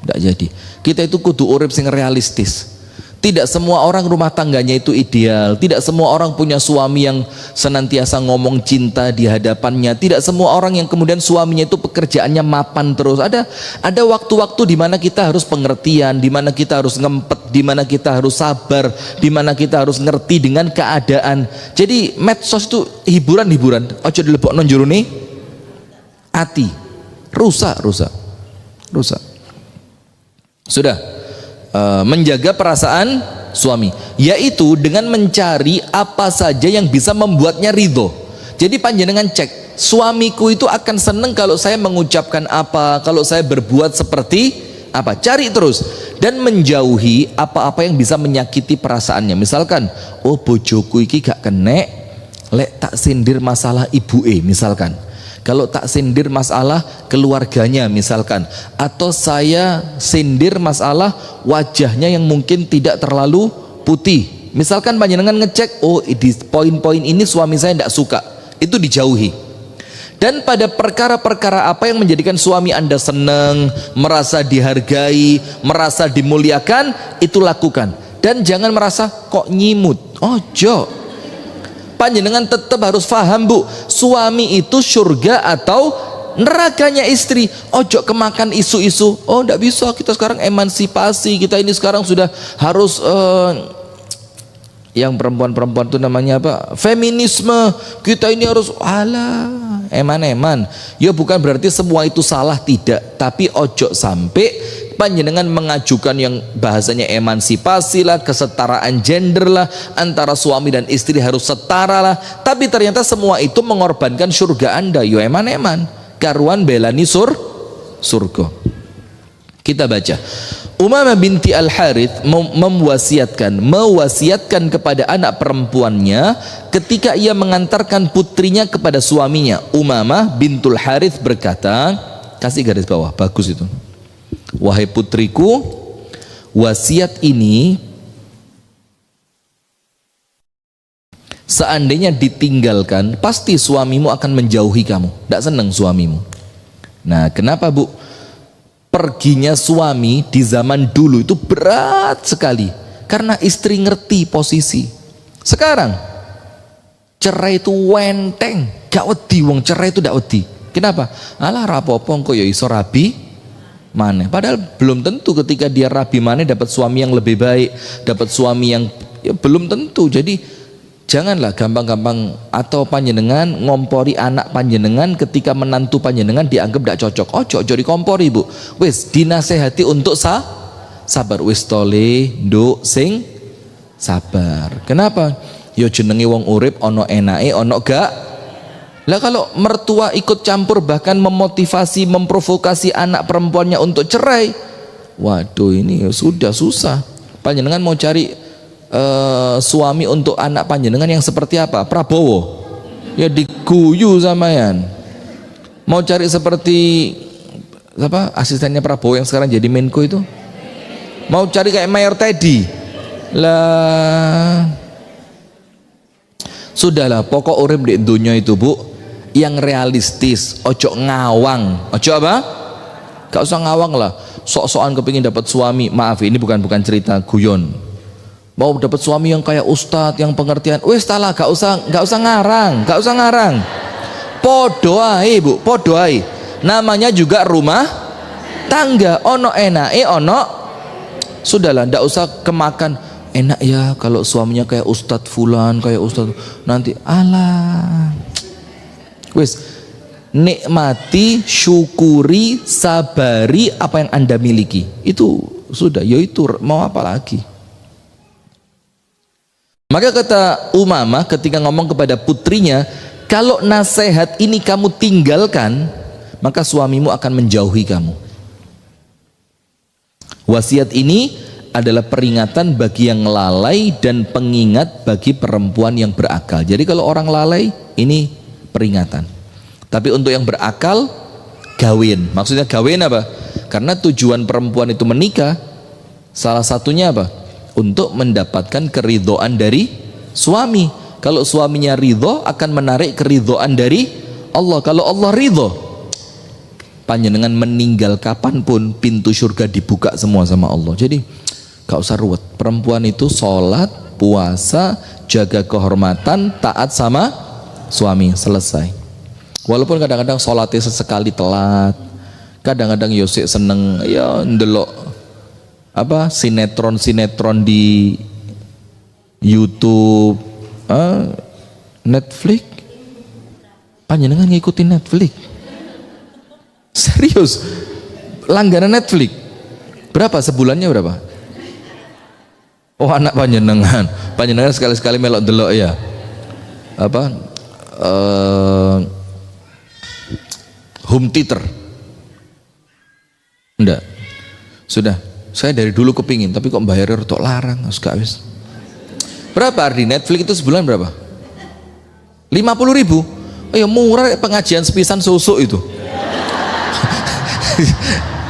Gak jadi. Kita itu kudu urip sing realistis. Tidak semua orang rumah tangganya itu ideal. Tidak semua orang punya suami yang senantiasa ngomong cinta di hadapannya. Tidak semua orang yang kemudian suaminya itu pekerjaannya mapan terus. Ada waktu-waktu di mana kita harus pengertian, di mana kita harus ngempet, di mana kita harus sabar, di mana kita harus ngerti dengan keadaan. Jadi medsos itu hiburan-hiburan. Ojo dilebokno njurone ati. Rusak. Sudah. Menjaga perasaan suami, yaitu dengan mencari apa saja yang bisa membuatnya ridho. Jadi panjenengan cek, suamiku itu akan seneng kalau saya mengucapkan apa, kalau saya berbuat seperti apa, cari terus. dan menjauhi apa-apa yang bisa menyakiti perasaannya. Misalkan, oh bojoku iki gak kenek lek tak sindir masalah ibuke misalkan. Kalau tak sindir masalah keluarganya misalkan, atau saya sindir masalah wajahnya yang mungkin tidak terlalu putih. Misalkan panjenengan ngecek, oh di poin-poin ini suami saya tidak suka, itu dijauhi. Dan pada perkara-perkara apa yang menjadikan suami Anda senang, merasa dihargai, merasa dimuliakan, itu lakukan. Dan jangan merasa kok nyimut. Ojo. Panjenengan tetap harus paham bu, suami itu surga atau nerakanya istri. Ojo kemakan isu-isu, oh tidak bisa, kita sekarang emansipasi, kita ini sekarang sudah harus yang perempuan-perempuan itu namanya apa, feminisme, kita ini harus alah eman-eman. Ya bukan berarti semua itu salah, tidak, tapi ojo sampai panjenengan mengajukan yang bahasanya emansipasi lah, kesetaraan gender lah, antara suami dan istri harus setara lah, tapi ternyata semua itu mengorbankan surga Anda. Yo eman-eman karuan belani surga. Kita baca, Umamah binti Al-Harith mewasiatkan kepada anak perempuannya ketika ia mengantarkan putrinya kepada suaminya. Umamah bintul Harith berkata, kasih garis bawah, bagus itu. Wahai putriku, wasiat ini seandainya ditinggalkan, pasti suamimu akan menjauhi kamu, tidak senang suamimu. Nah, kenapa bu? Perginya suami di zaman dulu itu berat sekali, karena istri ngerti posisi. Sekarang cerai itu wenteng, gak wedi wong cerai itu gak wedi. Kenapa? Alah rapopo kok ya iso rabi maneh. Padahal belum tentu ketika dia rabi maneh dapat suami yang lebih baik, dapat suami yang ya belum tentu. Jadi janganlah gampang-gampang atau panjenengan ngompori anak panjenengan ketika menantu panjenengan dianggap tidak cocok. Ojo dikompori bu, wis dinasehati untuk sabar, wis tole nduk sing sabar. Kenapa? Yo jenenge wong urip ono enake ono gak. Lah kalau mertua ikut campur bahkan memotivasi, memprovokasi anak perempuannya untuk cerai, waduh ini sudah susah. Panjenengan mau cari suami untuk anak panjenengan yang seperti apa? Prabowo ya diguyu samayan. Mau cari seperti apa asistennya Prabowo yang sekarang jadi Menko itu? Mau cari kayak Mayor Teddy lah. Sudahlah, pokok urip di dunia itu bu yang realistis. Ojo ngawang, ojo apa? Gak usah ngawang lah, sok-sokan kepingin dapat suami. Maaf ini bukan cerita guyon. Mau dapat suami yang kayak ustadz, yang pengertian, wes talah, gak usah ngarang. Podo ae bu, podo ae. Namanya juga rumah tangga, ono enake ono. Sudahlah, ndak usah kemakan. Enak ya kalau suaminya kayak ustadz fulan, kayak ustadz nanti alah. Wes nikmati, syukuri, sabari apa yang Anda miliki. Itu sudah, yaitu mau apa lagi? Maka kata Umamah ketika ngomong kepada putrinya, kalau nasihat ini kamu tinggalkan, maka suamimu akan menjauhi kamu. Wasiat ini adalah peringatan bagi yang lalai dan pengingat bagi perempuan yang berakal. Jadi kalau orang lalai, ini peringatan. Tapi untuk yang berakal, gawin. Maksudnya gawin apa? Karena tujuan perempuan itu menikah, salah satunya apa? Untuk mendapatkan keridhaan dari suami. Kalau suaminya ridho, akan menarik keridhaan dari Allah. Kalau Allah ridho, panjenengan meninggal kapanpun pintu surga dibuka semua sama Allah. Jadi gak usah ruwet. Perempuan itu sholat, puasa, jaga kehormatan, taat sama suami, selesai. Walaupun kadang-kadang sholatnya sesekali telat, kadang-kadang Yosek seneng ya ndelok apa sinetron di YouTube, Netflix. Panjenengan ngikutin Netflix? Serius? Langganan Netflix berapa sebulannya berapa? Oh anak panjenengan sekali-sekali melok delok ya apa home theater enggak? Sudah Saya dari dulu kepingin, tapi kok bayarnya rotok larang, gak wis. Berapa Ardi? Netflix itu sebulan berapa? 50.000. Oh ya murah, pengajian sepisan susuk itu.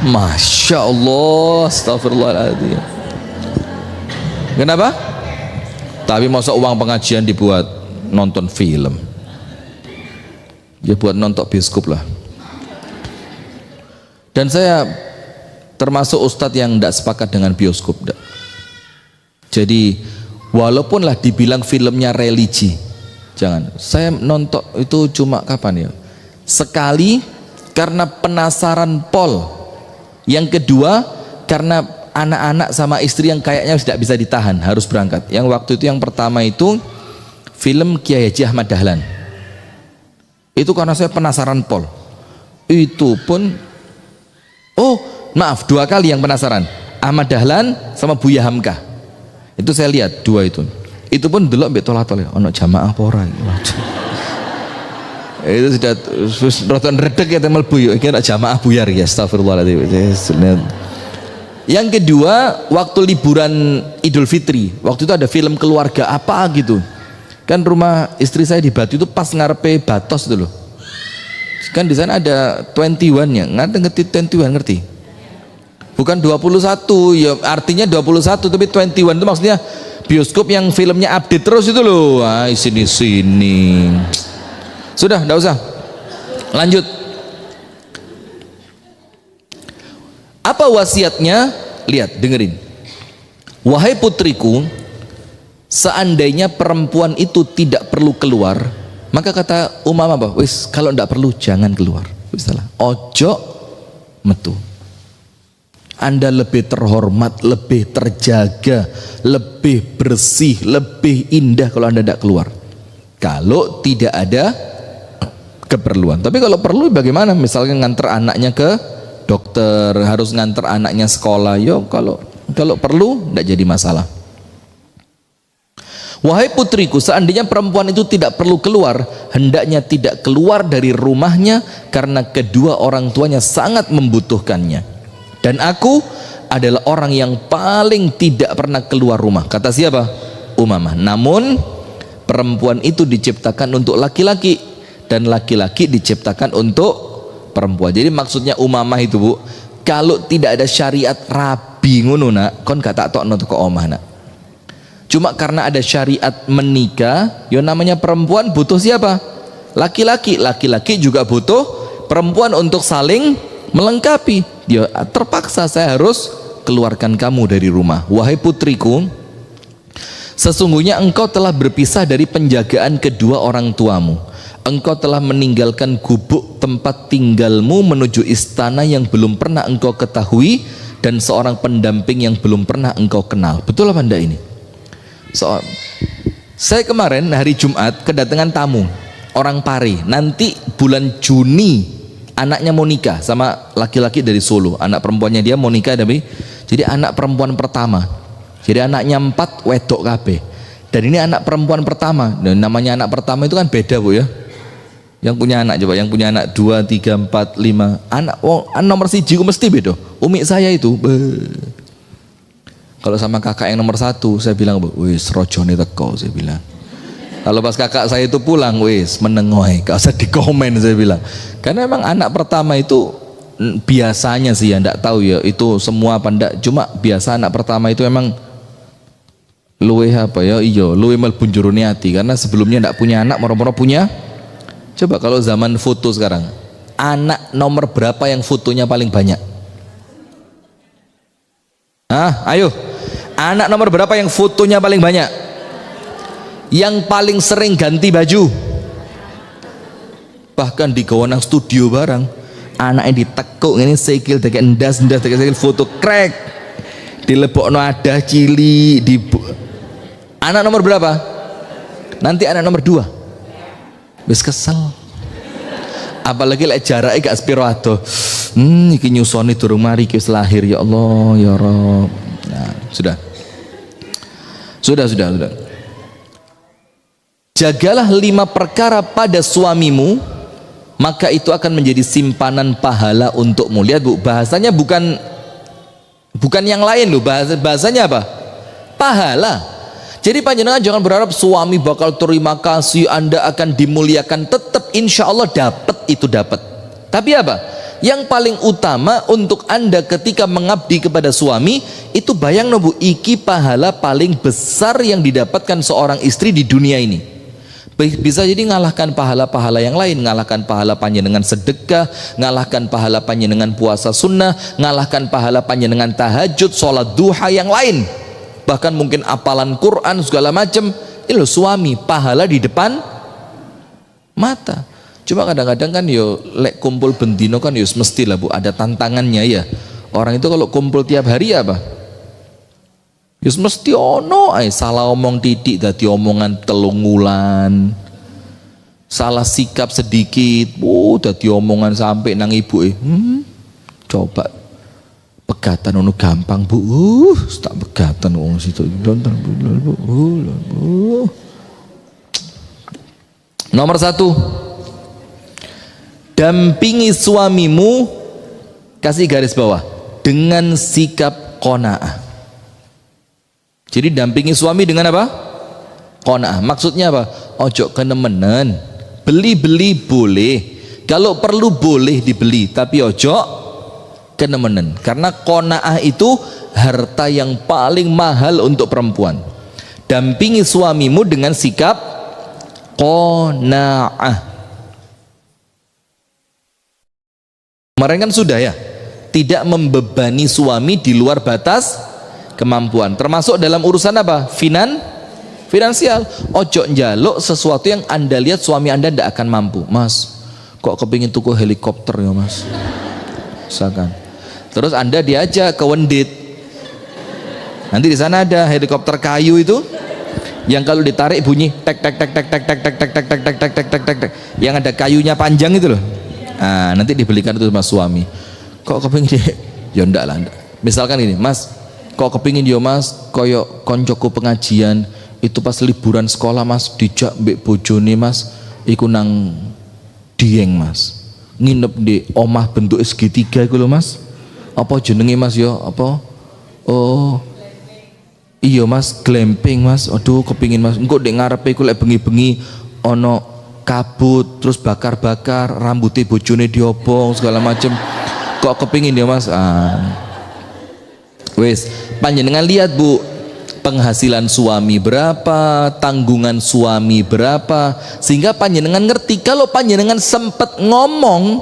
Masya Allah, astagfirullahaladzim. Kenapa? Tapi masa uang pengajian dibuat nonton film? Ya buat nonton bioskop lah. Dan saya termasuk ustadz yang tidak sepakat dengan bioskop. Jadi walaupun lah dibilang filmnya religi, jangan. Saya nonton itu cuma kapan ya? Sekali karena penasaran pol. Yang kedua karena anak-anak sama istri yang kayaknya tidak bisa ditahan, harus berangkat. Yang waktu itu yang pertama itu film Kiai Haji Ahmad Dahlan. Itu karena saya penasaran pol. Itu pun maaf, 2 kali yang penasaran. Ahmad Dahlan sama Buya Hamka. Itu saya lihat 2 itu. Itu pun delok mbek tolak-tolak ono jamaah apa ora. Itu sudah rotan redek ya temel buyu iki ana jamaah buyar ya, astagfirullahaladzim. Yang kedua waktu liburan Idul Fitri, waktu itu ada film keluarga apa gitu kan, rumah istri saya di Batu itu pas ngarepe Batos itu loh kan, di sana ada 21 nya ngerti 21 ngerti, bukan 21 ya, artinya 21 tapi 21 itu maksudnya bioskop yang filmnya update terus itu loh. Sini sudah, enggak usah lanjut. Apa wasiatnya? Lihat, dengerin. Wahai putriku, seandainya perempuan itu tidak perlu keluar, maka kata Umamah apa? Wis, kalau enggak perlu jangan keluar. Wis salah. Ojo metu. Anda lebih terhormat, lebih terjaga, lebih bersih, lebih indah kalau Anda tidak keluar. Kalau tidak ada keperluan. Tapi kalau perlu bagaimana? Misalnya nganter anaknya ke dokter, harus nganter anaknya sekolah. Yo, kalau perlu tidak jadi masalah. Wahai putriku, seandainya perempuan itu tidak perlu keluar, hendaknya tidak keluar dari rumahnya karena kedua orang tuanya sangat membutuhkannya. Dan aku adalah orang yang paling tidak pernah keluar rumah. Kata siapa? Umamah. Namun perempuan itu diciptakan untuk laki-laki dan laki-laki diciptakan untuk perempuan. Jadi maksudnya Umamah itu Bu, kalau tidak ada syariat rabi ngono nak, kon gak tak tokno teko omah nak. Cuma karena ada syariat menikah, ya namanya perempuan butuh siapa? Laki-laki. Laki-laki juga butuh perempuan untuk saling melengkapi. Dia terpaksa saya harus keluarkan kamu dari rumah. Wahai putriku, sesungguhnya engkau telah berpisah dari penjagaan kedua orang tuamu. Engkau telah meninggalkan gubuk tempat tinggalmu menuju istana yang belum pernah engkau ketahui dan seorang pendamping yang belum pernah engkau kenal. Betul apa enggak ini? Saya kemarin hari Jumat kedatangan tamu orang Pare. Nanti bulan Juni anaknya mau nikah sama laki-laki dari Solo. Anak perempuannya dia mau nikah jadi anak perempuan pertama. Jadi anaknya 4 wedok kabeh. Dan ini anak perempuan pertama. Dan namanya anak pertama itu kan beda Bu ya. Yang punya anak coba, yang punya anak 2, 3, 4, 5 anak, nomor 1 mesti beda. Umi saya itu kalau sama kakak yang nomor 1 saya bilang wis rojone teko, saya bilang. Kalau pas kakak saya itu pulang wis menengoy, gak usah dikomen saya bilang. Karena emang anak pertama itu biasanya sih ya, ndak tahu ya itu semua apa ndak, cuma biasa anak pertama itu emang luwe apa ya, luwe mlebu jurone ati karena sebelumnya ndak punya anak, moro-moro punya. Coba kalau zaman foto sekarang, anak nomor berapa yang fotonya paling banyak? Ayo, anak nomor berapa yang fotonya paling banyak? Yang paling sering ganti baju? Bahkan di gawanang studio barang, anaknya ditekuk ini sikil dek endas dek sikil foto krek, dilebokno ada cili di. Anak nomor berapa? Nanti anak nomor 2. Wis kesel, apalagi lek jarake gak sepiro ado. Iki nyusoni durung mari iki wis lahir, ya Allah ya Rabb. Nah, sudah. Jagalah 5 perkara pada suamimu, maka itu akan menjadi simpanan pahala untukmu. Lihat Bu, bahasanya bukan bukan yang lain loh, bahasanya apa? Pahala. Jadi panjenengan jangan berharap suami bakal terima kasih, Anda akan dimuliakan. Tetap insya Allah dapat itu dapat. Tapi apa? Yang paling utama untuk Anda ketika mengabdi kepada suami itu bayang nobu, iki pahala paling besar yang didapatkan seorang istri di dunia ini. Bisa jadi ngalahkan pahala-pahala yang lain, ngalahkan pahala panjenengan sedekah, ngalahkan pahala panjenengan puasa sunnah, ngalahkan pahala panjenengan tahajud, sholat duha yang lain, bahkan mungkin apalan Quran segala macam. Ini loh suami, pahala di depan mata. Cuma kadang-kadang kan yo lek kumpul bendino kan yo mesti lah Bu, ada tantangannya ya. Orang itu kalau kumpul tiap hari apa? Yus mesti ono salah omong titik dadi omongan telung wulan. Salah sikap sedikit, dadi omongan sampai nang ibu coba pegatan ono gampang Bu. Tak pegatan wong situ. Nomor 1, dampingi suamimu, kasih garis bawah, dengan sikap qanaah. Jadi dampingi suami dengan apa? Qanaah. Maksudnya apa? Ojo kenemenan. Beli-beli boleh, kalau perlu boleh dibeli, tapi ojo kenemenan. Karena qanaah itu harta yang paling mahal untuk perempuan. Dampingi suamimu dengan sikap qanaah. Kemarin kan sudah ya, tidak membebani suami di luar batas kemampuan, termasuk dalam urusan apa? Finansial. Ojo njaluk sesuatu yang Anda lihat suami Anda tidak akan mampu. Mas, kok kepingin tuku helikopter ya Mas? Misalkan. Terus Anda diajak ke Wendit. Nanti di sana ada helikopter kayu itu yang kalau ditarik bunyi tek tek tek tek tek tek tek tek tek tek tek tek tek tek tek tek, yang ada kayunya panjang itu loh. Nah, nanti dibelikan itu sama suami. Kok kepingin dia? Ya ndak lah. Misalkan ini, Mas, kok kepingin dia Mas, koyo koncoku pengajian itu pas liburan sekolah Mas, dijak mbek bojone Mas, iku nang Dieng Mas, nginep di omah bentuk segitiga iku lho Mas. Apa jenenge Mas ya? Apa? Oh iya Mas, glamping Mas. Aduh kepingin Mas, engko ndek ngarepe iku lek bengi-bengi ono kabut, terus bakar-bakar, rambutnya bojone diobong segala macem. Kok kepingin dia Mas? Wes, panjenengan lihat Bu, penghasilan suami berapa, tanggungan suami berapa, sehingga panjenengan ngerti. Kalau panjenengan sempat ngomong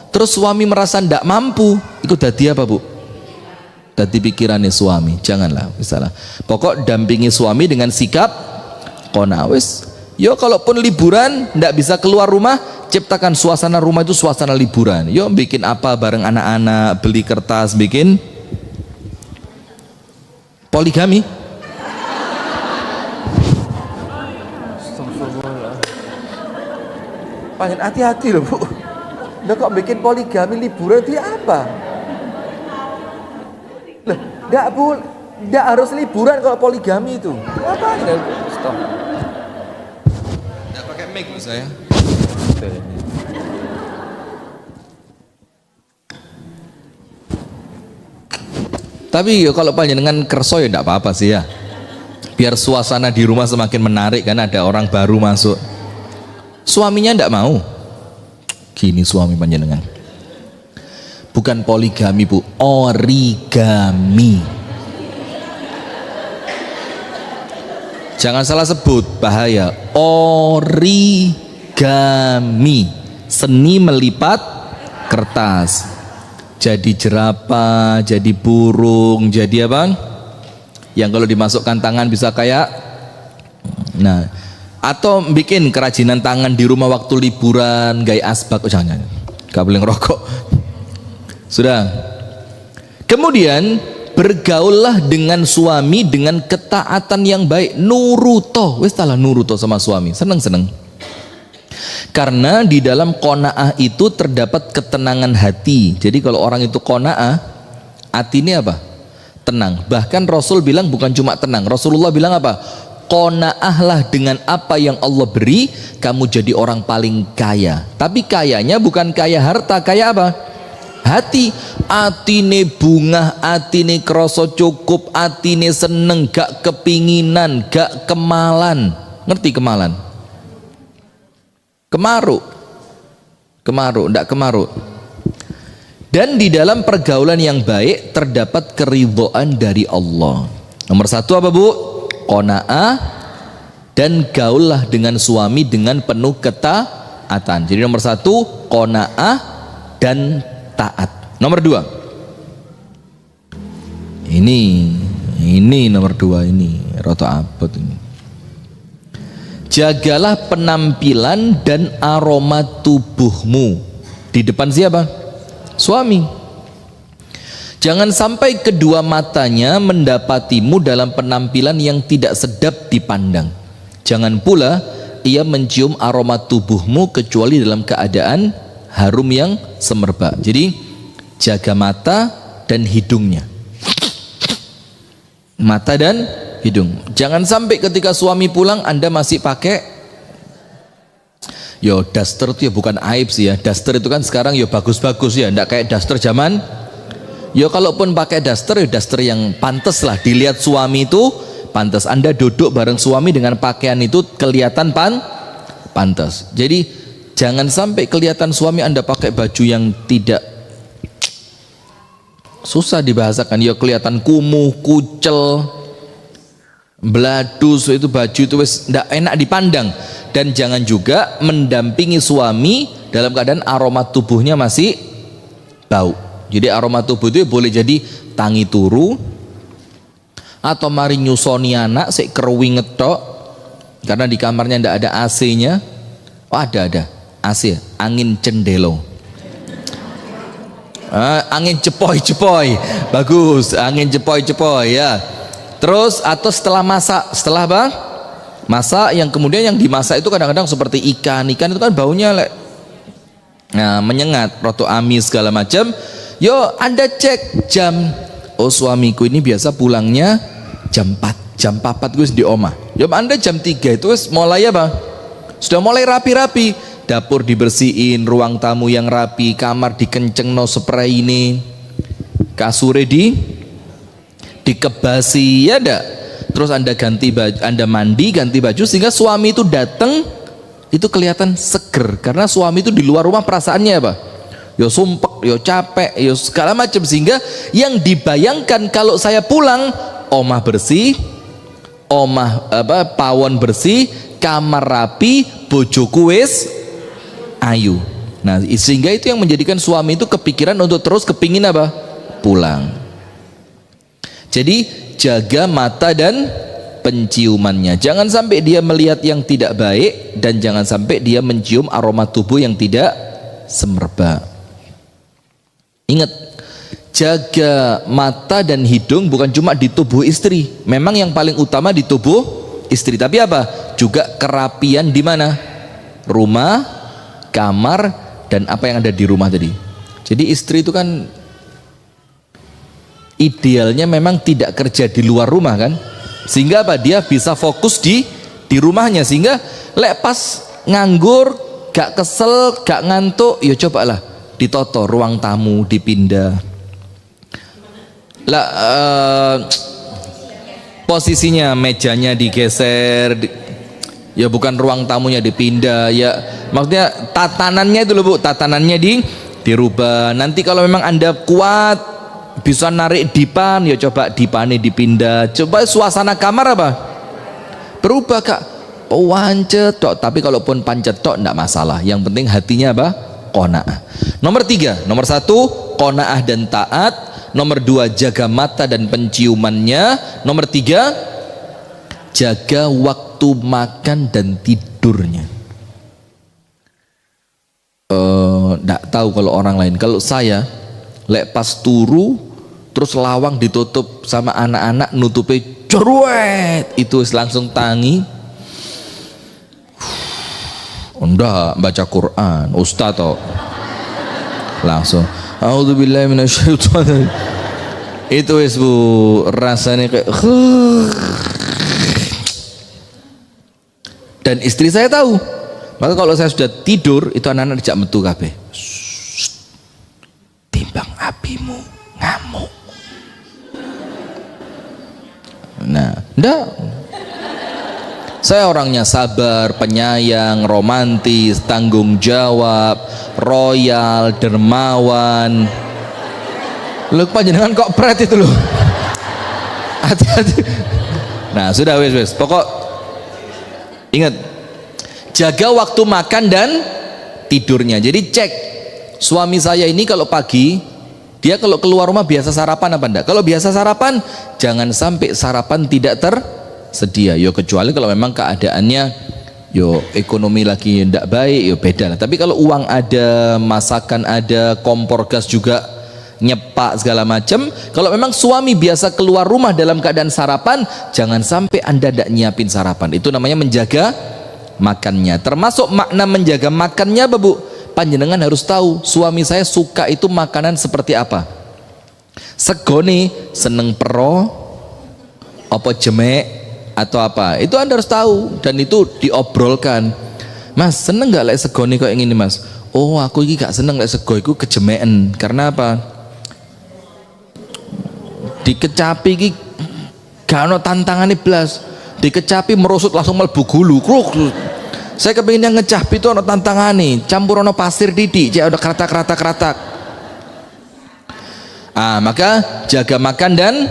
terus suami merasa ndak mampu, itu dadi apa Bu? Dadi pikirannya suami. Janganlah, misalnya pokok dampingi suami dengan sikap qanaah. Wes, yo kalaupun liburan ndak bisa keluar rumah, ciptakan suasana rumah itu suasana liburan. Yo bikin apa bareng anak-anak, beli kertas, bikin poligami. Panjen hati-hati loh Bu. Loh kok bikin poligami liburan itu apa? Loh, enggak Bu, enggak harus liburan kalau poligami itu. Apa ini? Stop. Enggak pakai mic Bu saya. Tapi kalau panjenengan kerso ya enggak apa-apa sih ya. Biar suasana di rumah semakin menarik, kan ada orang baru masuk. Suaminya enggak mau. Gini suami panjenengan. Bukan poligami Bu, origami. Jangan salah sebut, bahaya. Origami, seni melipat kertas. Jadi jerapah, jadi burung, jadi apa? Yang kalau dimasukkan tangan bisa kayak, nah, atau bikin kerajinan tangan di rumah waktu liburan, gaya asbak. Oh, jangan, gak boleh ngerokok. Sudah. Kemudian bergaullah dengan suami dengan ketaatan yang baik, nuruto. Wes talah nuruto sama suami, seneng-seneng. Karena di dalam qanaah itu terdapat ketenangan hati. Jadi kalau orang itu qanaah, hati ini apa? Tenang. Bahkan Rasul bilang bukan cuma tenang. Rasulullah bilang apa? Qanaahlah dengan apa yang Allah beri, kamu jadi orang paling kaya. Tapi kayanya bukan kaya harta, kaya apa? Hati, atine bunga, atine kroso cukup, atine seneng, gak kepinginan, gak kemalan. Ngerti kemalan? Kemaruk, ndak kemaruk. Dan di dalam pergaulan yang baik terdapat keridhaan dari Allah. Nomor satu apa bu? Qanaah, dan gaullah dengan suami dengan penuh ketaatan. Jadi nomor satu qanaah dan taat. Nomor dua, ini nomor dua, ini roto abot ini. Jagalah penampilan dan aroma tubuhmu di depan siapa? Suami. Jangan sampai kedua matanya mendapatimu dalam penampilan yang tidak sedap dipandang. Jangan pula ia mencium aroma tubuhmu kecuali dalam keadaan harum yang semerbak. Jadi jaga mata dan hidungnya. Mata dan hidung. Jangan sampai ketika suami pulang Anda masih pakai, yo daster itu ya bukan aib sih ya. Daster itu kan sekarang yo bagus-bagus ya, ndak kayak daster zaman. Yo kalaupun pakai daster, ya daster yang pantas lah dilihat suami itu pantas. Anda duduk bareng suami dengan pakaian itu kelihatan pantas. Jadi jangan sampai kelihatan suami Anda pakai baju yang tidak, susah dibahasakan. Yo kelihatan kumuh, kucel, beladus, itu baju itu wis ndak enak dipandang. Dan jangan juga mendampingi suami dalam keadaan aroma tubuhnya masih bau. Jadi aroma tubuh itu boleh jadi tangi turu, atau mari nyusoni anak sik keruwinget tok karena di kamarnya ndak ada AC-nya. Oh ada AC, angin cendelo. Angin cepoi-cepoi. Bagus, angin cepoi-cepoi ya. Terus atau setelah masak, setelah apa? Masak, yang kemudian yang dimasak itu kadang-kadang seperti ikan itu kan baunya menyengat, roto amis segala macam. Yo Anda cek jam, oh suamiku ini biasa pulangnya jam 4 gue di omah. Yo Anda jam 3 itu mulai apa? Sudah mulai rapi-rapi, dapur dibersihin, ruang tamu yang rapi, kamar dikencengno spray ini, kasure dikebasi ya dak. Terus Anda ganti baju, Anda mandi, ganti baju, sehingga suami itu datang itu kelihatan seger, karena suami itu di luar rumah perasaannya apa? Yo sumpek, yo capek, yo segala macam, sehingga yang dibayangkan kalau saya pulang omah bersih, pawon bersih, kamar rapi, bojoku wis ayu. Nah, sehingga itu yang menjadikan suami itu kepikiran untuk terus kepingin apa? Pulang. Jadi jaga mata dan penciumannya. Jangan sampai dia melihat yang tidak baik, dan jangan sampai dia mencium aroma tubuh yang tidak semerbak. Ingat, jaga mata dan hidung bukan cuma di tubuh istri. Memang yang paling utama di tubuh istri, tapi apa? Juga kerapian di mana? Rumah, kamar, dan apa yang ada di rumah tadi. Jadi istri itu kan idealnya memang tidak kerja di luar rumah kan, sehingga apa? Dia bisa fokus di rumahnya, sehingga lek pas nganggur, gak kesel, gak ngantuk, ya cobalah ditoto ruang tamu, dipindah lah, posisinya mejanya digeser, ya bukan ruang tamunya dipindah ya, maksudnya tatanannya itu loh bu, tatanannya dirubah. Nanti kalau memang Anda kuat bisa narik dipan, ya coba dipannya dipindah. Coba suasana kamar apa? Berubah kak, pancet tok. Tapi kalaupun pancet tok enggak masalah. Yang penting hatinya apa? Qanaah. Nomor 3, nomor 1 qanaah dan taat. Nomor 2 jaga mata dan penciumannya. Nomor 3 jaga waktu makan dan tidurnya. Enggak tahu kalau orang lain. Kalau saya lek pas turu terus lawang ditutup sama anak-anak, nutupi cerwet, itu langsung tangi. Ndak baca Quran ustaz toh, langsung a'udzubillahi minasyaitonir. Itu wis bu, rasanya kayak dan istri saya tahu. Maka kalau saya sudah tidur itu anak-anak dijak metu kabeh. Ndak. Saya orangnya sabar, penyayang, romantis, tanggung jawab, royal, dermawan. Lu panjenengan kok pret itu loh. Hati-hati. Nah, sudah wes. Pokok ingat, jaga waktu makan dan tidurnya. Jadi cek suami saya ini kalau pagi dia kalau keluar rumah biasa sarapan apa enggak? Kalau biasa sarapan, jangan sampai sarapan tidak tersedia. Yo kecuali kalau memang keadaannya yo ekonomi lagi tidak baik, yo beda lah. Tapi kalau uang ada, masakan ada, kompor gas juga nyepak segala macam, kalau memang suami biasa keluar rumah dalam keadaan sarapan, jangan sampai Anda tidak nyiapin sarapan. Itu namanya menjaga makannya. Termasuk makna menjaga makannya, Bu. Panjenengan harus tahu suami saya suka itu makanan seperti apa. Segone seneng pero apa jemek atau apa, itu Anda harus tahu dan itu diobrolkan. Mas seneng gak lek segone kok yang ini mas? Oh aku ini gak seneng lek sego iku kejemeken. Karena apa? Dikecapi iki gak ono tantangane blas. Dikecapi merosot langsung mlebu gulu. Saya kepingin yang ngecapi itu ono tantangane, campur ono pasir didik, cek ada keratak. Maka jaga makan dan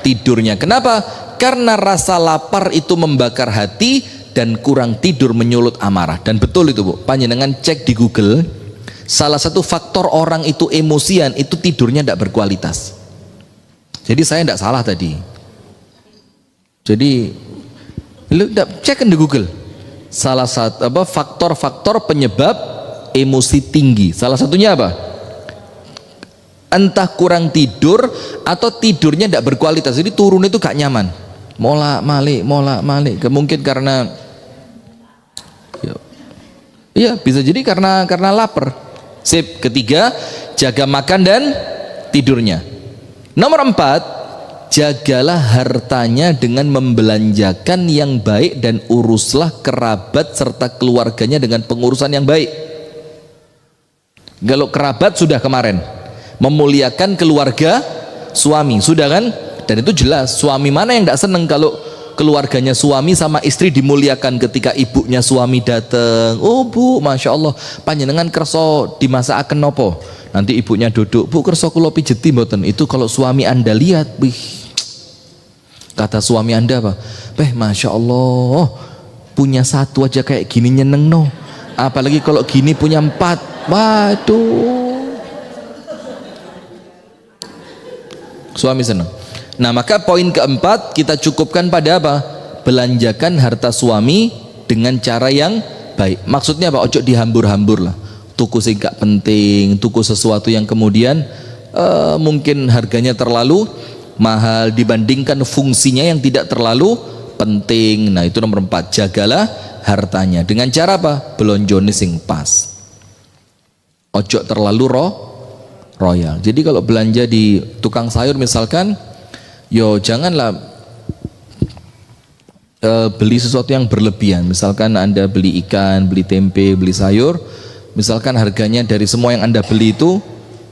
tidurnya. Kenapa? Karena rasa lapar itu membakar hati dan kurang tidur menyulut amarah. Dan betul itu, Bu. Panjenengan cek di Google, salah satu faktor orang itu emosian itu tidurnya tidak berkualitas. Jadi saya tidak salah tadi. Jadi lu cek di Google. Salah satu faktor-faktor penyebab emosi tinggi. Salah satunya apa? Entah kurang tidur atau tidurnya tidak berkualitas. Jadi turun itu gak nyaman. Molak malik. Mungkin karena iya bisa jadi karena lapar. Sip. Ketiga, jaga makan dan tidurnya. Nomor 4, jagalah hartanya dengan membelanjakan yang baik dan uruslah kerabat serta keluarganya dengan pengurusan yang baik. Kalau kerabat sudah kemarin, memuliakan keluarga suami sudah kan, dan itu jelas. Suami mana yang tidak seneng kalau keluarganya suami sama istri dimuliakan? Ketika ibunya suami datang, oh bu, masya Allah, panjenengan kerso dimasakan nopo? Nanti ibunya duduk, bu kerso kulo pijeti mboten. Itu kalau suami anda lihat, kata suami anda apa? Masya Allah, punya satu aja kayak gini nyeneng no, apalagi kalau gini punya 4. Waduh, suami seneng. Nah maka poin keempat kita cukupkan pada apa? Belanjakan harta suami dengan cara yang baik. Maksudnya apa? Ojo dihambur-hambur lah. Tuku sing gak penting, tuku sesuatu yang kemudian mungkin harganya terlalu mahal dibandingkan fungsinya yang tidak terlalu penting. Nah itu nomor 4, jagalah hartanya dengan cara apa? Belonjone sing pas. Ojo terlalu royal. Jadi kalau belanja di tukang sayur misalkan, yo janganlah beli sesuatu yang berlebihan. Misalkan Anda beli ikan, beli tempe, beli sayur, misalkan harganya dari semua yang Anda beli itu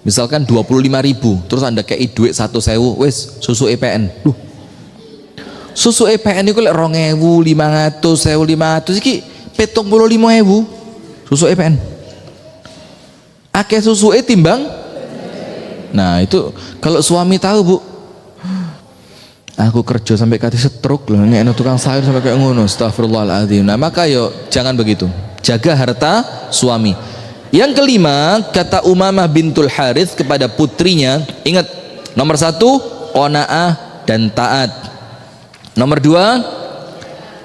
misalkan 25.000, terus Anda kayak duit 1.000, wes susu EPN. Susu EPN itu lek 2.500, 1.500 iki 75.000 susu EPN. Akeh susu timbang. Nah itu kalau suami tahu, Bu, aku kerja sampai kati stroke loh, ini tukang sayur sampai kayak ngono, astagfirullahaladzim. Nah maka yo jangan begitu, jaga harta suami. Yang kelima, kata Umamah bintul Harith kepada putrinya, ingat, nomor 1 qanaah dan taat. Nomor 2,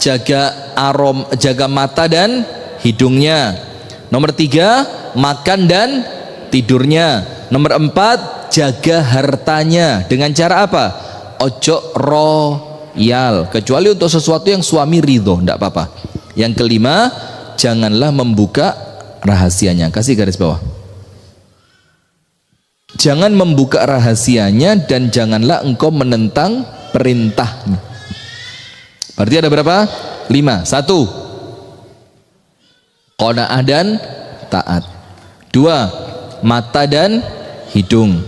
jaga mata dan hidungnya. Nomor 3, makan dan tidurnya. Nomor 4, jaga hartanya dengan cara apa? Ojo royal, kecuali untuk sesuatu yang suami ridho, tidak apa-apa. Yang kelima, janganlah membuka rahasianya. Kasih garis bawah. Jangan membuka rahasianya dan janganlah engkau menentang perintahnya. Berarti ada berapa? 5. 1, qanaah dan taat. 2, mata dan hidung.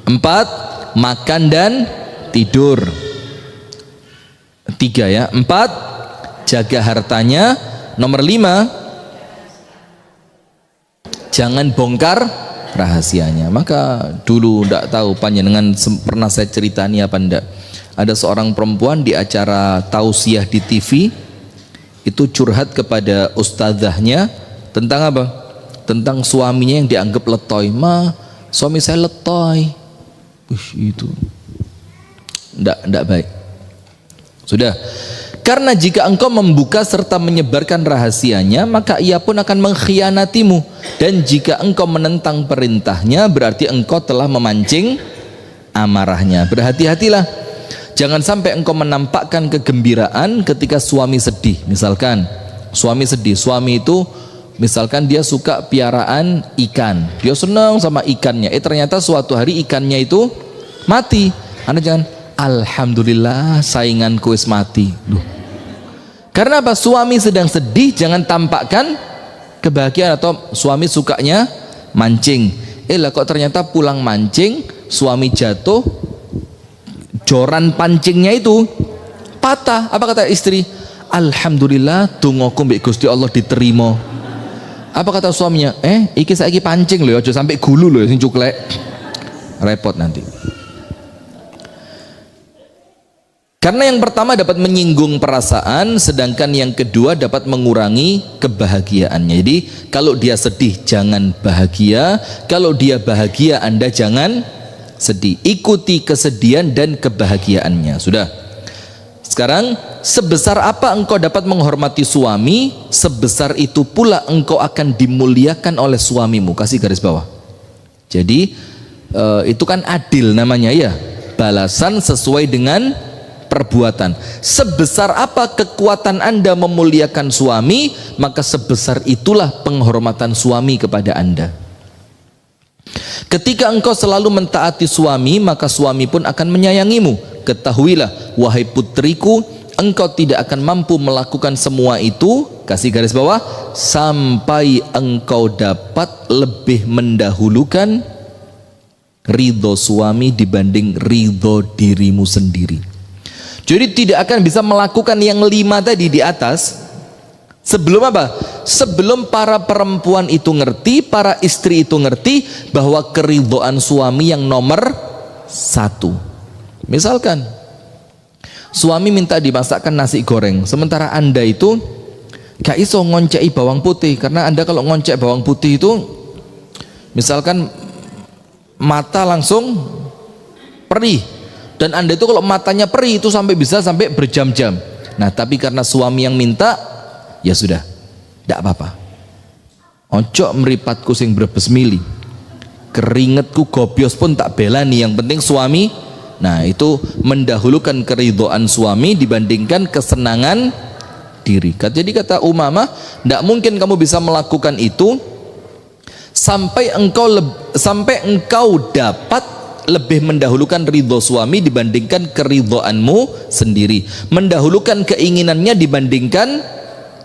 4, makan dan tidur. 3 ya. 4, jaga hartanya. Nomor 5, jangan bongkar rahasianya. Maka dulu ndak tahu panjenengan pernah saya ceritani apa ndak, ada seorang perempuan di acara tausiah di TV itu curhat kepada ustazahnya tentang apa? Tentang suaminya yang dianggap letoy. Suami saya letoy. Itu ndak baik. Sudah. Karena jika engkau membuka serta menyebarkan rahasianya, maka ia pun akan mengkhianatimu. Dan jika engkau menentang perintahnya, berarti engkau telah memancing amarahnya. Berhati-hatilah. Jangan sampai engkau menampakkan kegembiraan ketika suami sedih. Misalkan suami sedih, suami itu misalkan dia suka piaraan ikan, dia senang sama ikannya, ternyata suatu hari ikannya itu mati. Anda jangan, alhamdulillah sainganku wis mati. Duh. Karena apa? Suami sedang sedih, jangan tampakkan kebahagiaan. Atau suami sukanya mancing, lah kok ternyata pulang mancing suami jatuh, joran pancingnya itu patah. Apa kata istri? Alhamdulillah dongaku mbek Gusti Allah diterima. Apa kata suaminya? Iki saiki pancing lho, aja sampai gulu lho sing cuklek. Repot nanti. Karena yang pertama dapat menyinggung perasaan, sedangkan yang kedua dapat mengurangi kebahagiaannya. Jadi kalau dia sedih jangan bahagia, kalau dia bahagia Anda jangan sedih. Ikuti kesedihan dan kebahagiaannya. Sudah. Sekarang, sebesar apa engkau dapat menghormati suami, sebesar itu pula engkau akan dimuliakan oleh suamimu. Kasih garis bawah. Jadi itu kan adil namanya ya, balasan sesuai dengan perbuatan. Sebesar apa kekuatan Anda memuliakan suami, maka sebesar itulah penghormatan suami kepada Anda. Ketika engkau selalu mentaati suami, maka suami pun akan menyayangimu. Ketahuilah wahai putriku, engkau tidak akan mampu melakukan semua itu, kasih garis bawah, sampai engkau dapat lebih mendahulukan ridho suami dibanding ridho dirimu sendiri. Jadi tidak akan bisa melakukan yang 5 tadi di atas sebelum apa? Sebelum para perempuan itu ngerti, para istri itu ngerti bahwa keridhaan suami yang nomor 1. Misalkan suami minta dimasakkan nasi goreng, sementara Anda itu gak iso ngonceki bawang putih, karena Anda kalau ngoncek bawang putih itu misalkan mata langsung perih. Dan Anda itu kalau matanya perih itu bisa sampai berjam-jam. Nah tapi karena suami yang minta, ya sudah, tidak apa-apa. Ojo meripatku sing brebes mili, keringetku gobios pun tak belani, yang penting suami. Nah itu mendahulukan keridhaan suami dibandingkan kesenangan diri. Jadi kata Umamah, tidak mungkin kamu bisa melakukan itu sampai engkau dapat lebih mendahulukan ridho suami dibandingkan keridhoanmu sendiri, mendahulukan keinginannya dibandingkan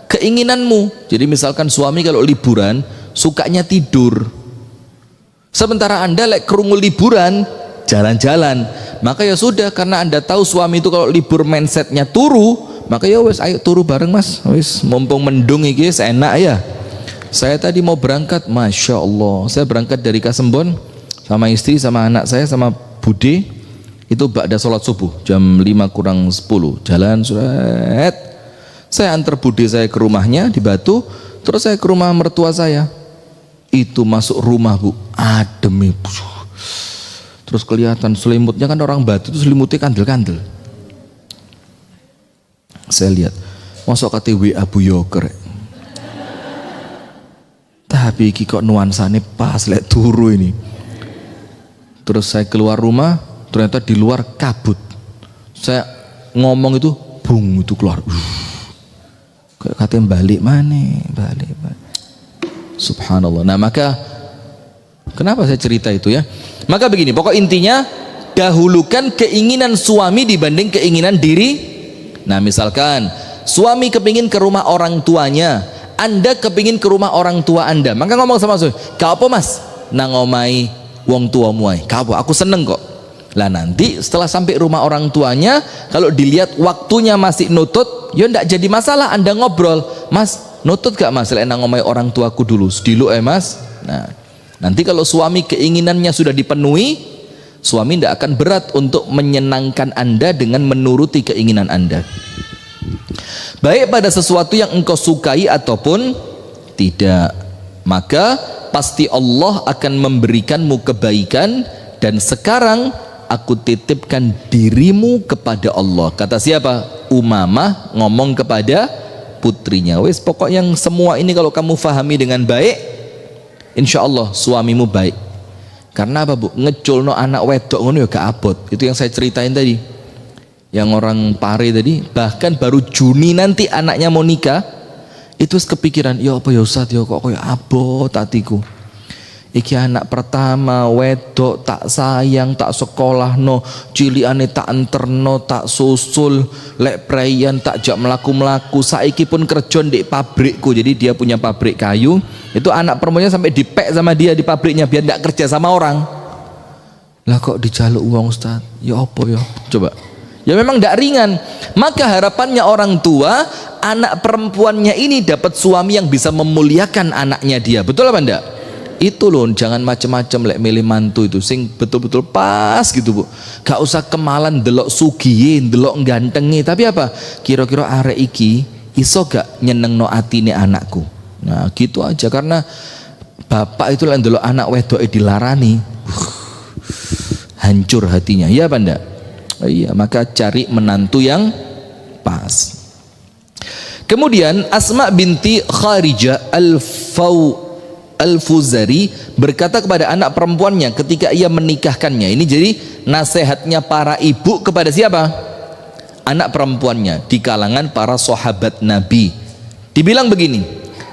keinginanmu. Jadi misalkan suami kalau liburan sukanya tidur, sementara Anda krungu liburan jalan-jalan, maka ya sudah, karena Anda tahu suami itu kalau libur mindsetnya turu, maka ya wes ayo turu bareng mas, wes mumpung mendung iki enak ya. Saya tadi mau berangkat, masya Allah, saya berangkat dari Kasembon sama istri, sama anak saya, sama Bude itu ba'da sholat subuh jam 5:50 jalan surat. Saya antar Bude saya ke rumahnya di Batu, terus saya ke rumah mertua saya. Itu masuk rumah Bu, adem, terus kelihatan selimutnya, kan orang Batu itu selimutnya kandel-kandel. Saya lihat, masuk KTW Abu Yoker, tapi iki kok nuansanya pas lek turu ini. Terus saya keluar rumah, ternyata di luar kabut. Saya ngomong itu, bung, itu keluar. Katanya balik mana, balik. Subhanallah. Nah maka, kenapa saya cerita itu ya? Maka begini, pokok intinya, dahulukan keinginan suami dibanding keinginan diri. Nah misalkan, suami kepingin ke rumah orang tuanya, Anda kepingin ke rumah orang tua Anda, maka ngomong sama suami, kau apa mas? Nang omai wong tua muai, kau aku seneng kok. Lah nanti setelah sampai rumah orang tuanya, kalau dilihat waktunya masih nutut, ya ndak jadi masalah Anda ngobrol, Mas nutut gak Mas lek nang omahe orang tuaku dulu, sedilu Mas. Nah, nanti kalau suami keinginannya sudah dipenuhi, suami ndak akan berat untuk menyenangkan Anda dengan menuruti keinginan Anda. Baik pada sesuatu yang engkau sukai ataupun tidak, maka pasti Allah akan memberikanmu kebaikan. Dan sekarang aku titipkan dirimu kepada Allah. Kata siapa? Umamah ngomong kepada putrinya. Wes pokok yang semua ini kalau kamu fahami dengan baik, insya Allah suamimu baik. Karena apa Bu? Ngeculno anak wedok ngono ya gak abot. Itu yang saya ceritain tadi, yang orang Pare tadi. Bahkan baru Juni nanti anaknya mau nikah, itu kepikiran, ya apa ya Ustaz ya kok kayak abot hatiku. Iki anak pertama wedok tak sayang, tak sekolah no, ciliane tak enterno, tak susul, lek preyan tak jak melaku-melaku. Saiki pun kerja di pabrikku, jadi dia punya pabrik kayu. Itu anak perempuannya sampai dipek sama dia di pabriknya biar tidak kerja sama orang. Lah kok dijaluk uang Ustaz? Ya apa ya? Coba. Ya memang tidak ringan. Maka harapannya orang tua, anak perempuannya ini dapat suami yang bisa memuliakan anaknya dia. Betul apa enggak? Itu loh, jangan macem-macem lek milih mantu itu sing betul-betul pas gitu Bu. Gak usah kemalan delok sugiye, delok gantengi, tapi apa? Kira-kira arek iki iso gak nyenengno atine anakku. Nah, gitu aja. Karena bapak itu lah delok anak wedoke dilarani. Hancur hatinya. Iya apa enggak? Oh, iya, maka cari menantu yang pas. Kemudian Asma binti Kharijah Al-Fuzari berkata kepada anak perempuannya ketika ia menikahkannya. Ini jadi nasihatnya para ibu kepada siapa? Anak perempuannya di kalangan para sahabat Nabi. Dibilang begini,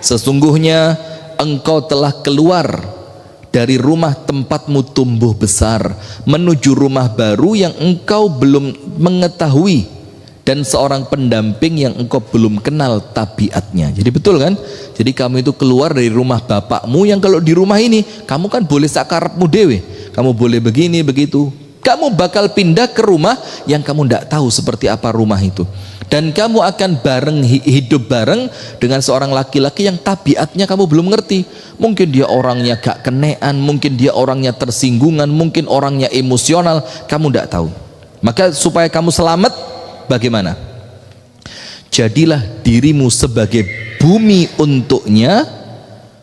sesungguhnya engkau telah keluar dari rumah tempatmu tumbuh besar menuju rumah baru yang engkau belum mengetahui dan seorang pendamping yang engkau belum kenal tabiatnya. Jadi betul kan? Jadi kamu itu keluar dari rumah bapakmu yang kalau di rumah ini kamu kan boleh sakarepmu dewe, kamu boleh begini begitu. Kamu bakal pindah ke rumah yang kamu tidak tahu seperti apa rumah itu, dan kamu akan hidup bareng dengan seorang laki-laki yang tabiatnya kamu belum ngerti. Mungkin dia orangnya gak kenean, mungkin dia orangnya tersinggungan, mungkin orangnya emosional, kamu tidak tahu. Maka supaya kamu selamat, bagaimana? Jadilah dirimu sebagai bumi untuknya,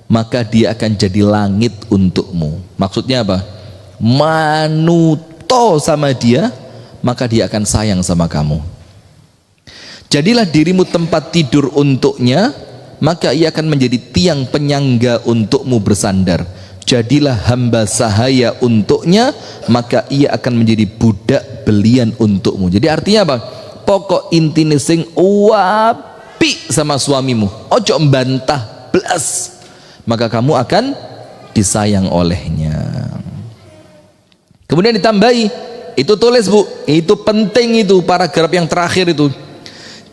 maka dia akan jadi langit untukmu. Maksudnya apa? Manuto sama dia, maka dia akan sayang sama kamu. Jadilah dirimu tempat tidur untuknya, maka ia akan menjadi tiang penyangga untukmu bersandar. Jadilah hamba sahaya untuknya, maka ia akan menjadi budak belian untukmu. Jadi artinya apa? Pokok intine sing wapi sama suamimu, ojo membantah belas, maka kamu akan disayang olehnya. Kemudian ditambahi, itu tulis Bu, itu penting, itu paragraf yang terakhir itu.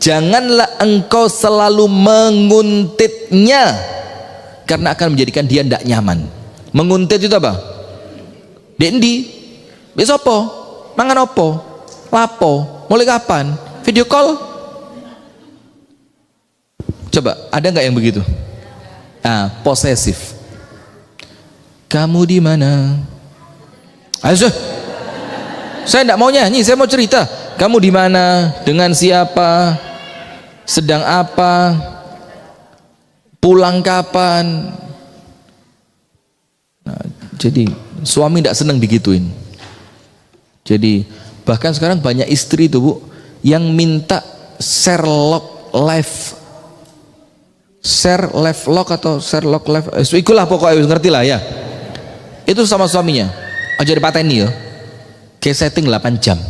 Janganlah engkau selalu menguntitnya, karena akan menjadikan dia tidak nyaman. Menguntit itu apa? Dendi, besok apa? Mangan apa? Lapo? Mulai kapan? Video call? Coba, ada nggak yang begitu? Ah, posesif. Kamu di mana? Ayo, saya tidak mau nyanyi, saya mau cerita. Kamu di mana? Dengan siapa? Sedang apa? Pulang kapan? Nah, jadi suami tidak senang digituin. Jadi bahkan sekarang banyak istri itu Bu yang minta share log live, share live log atau share log live, ikulah pokoknya ngerti lah ya. Itu sama suaminya. Aja dipateni ya, kayak setting 8 jam.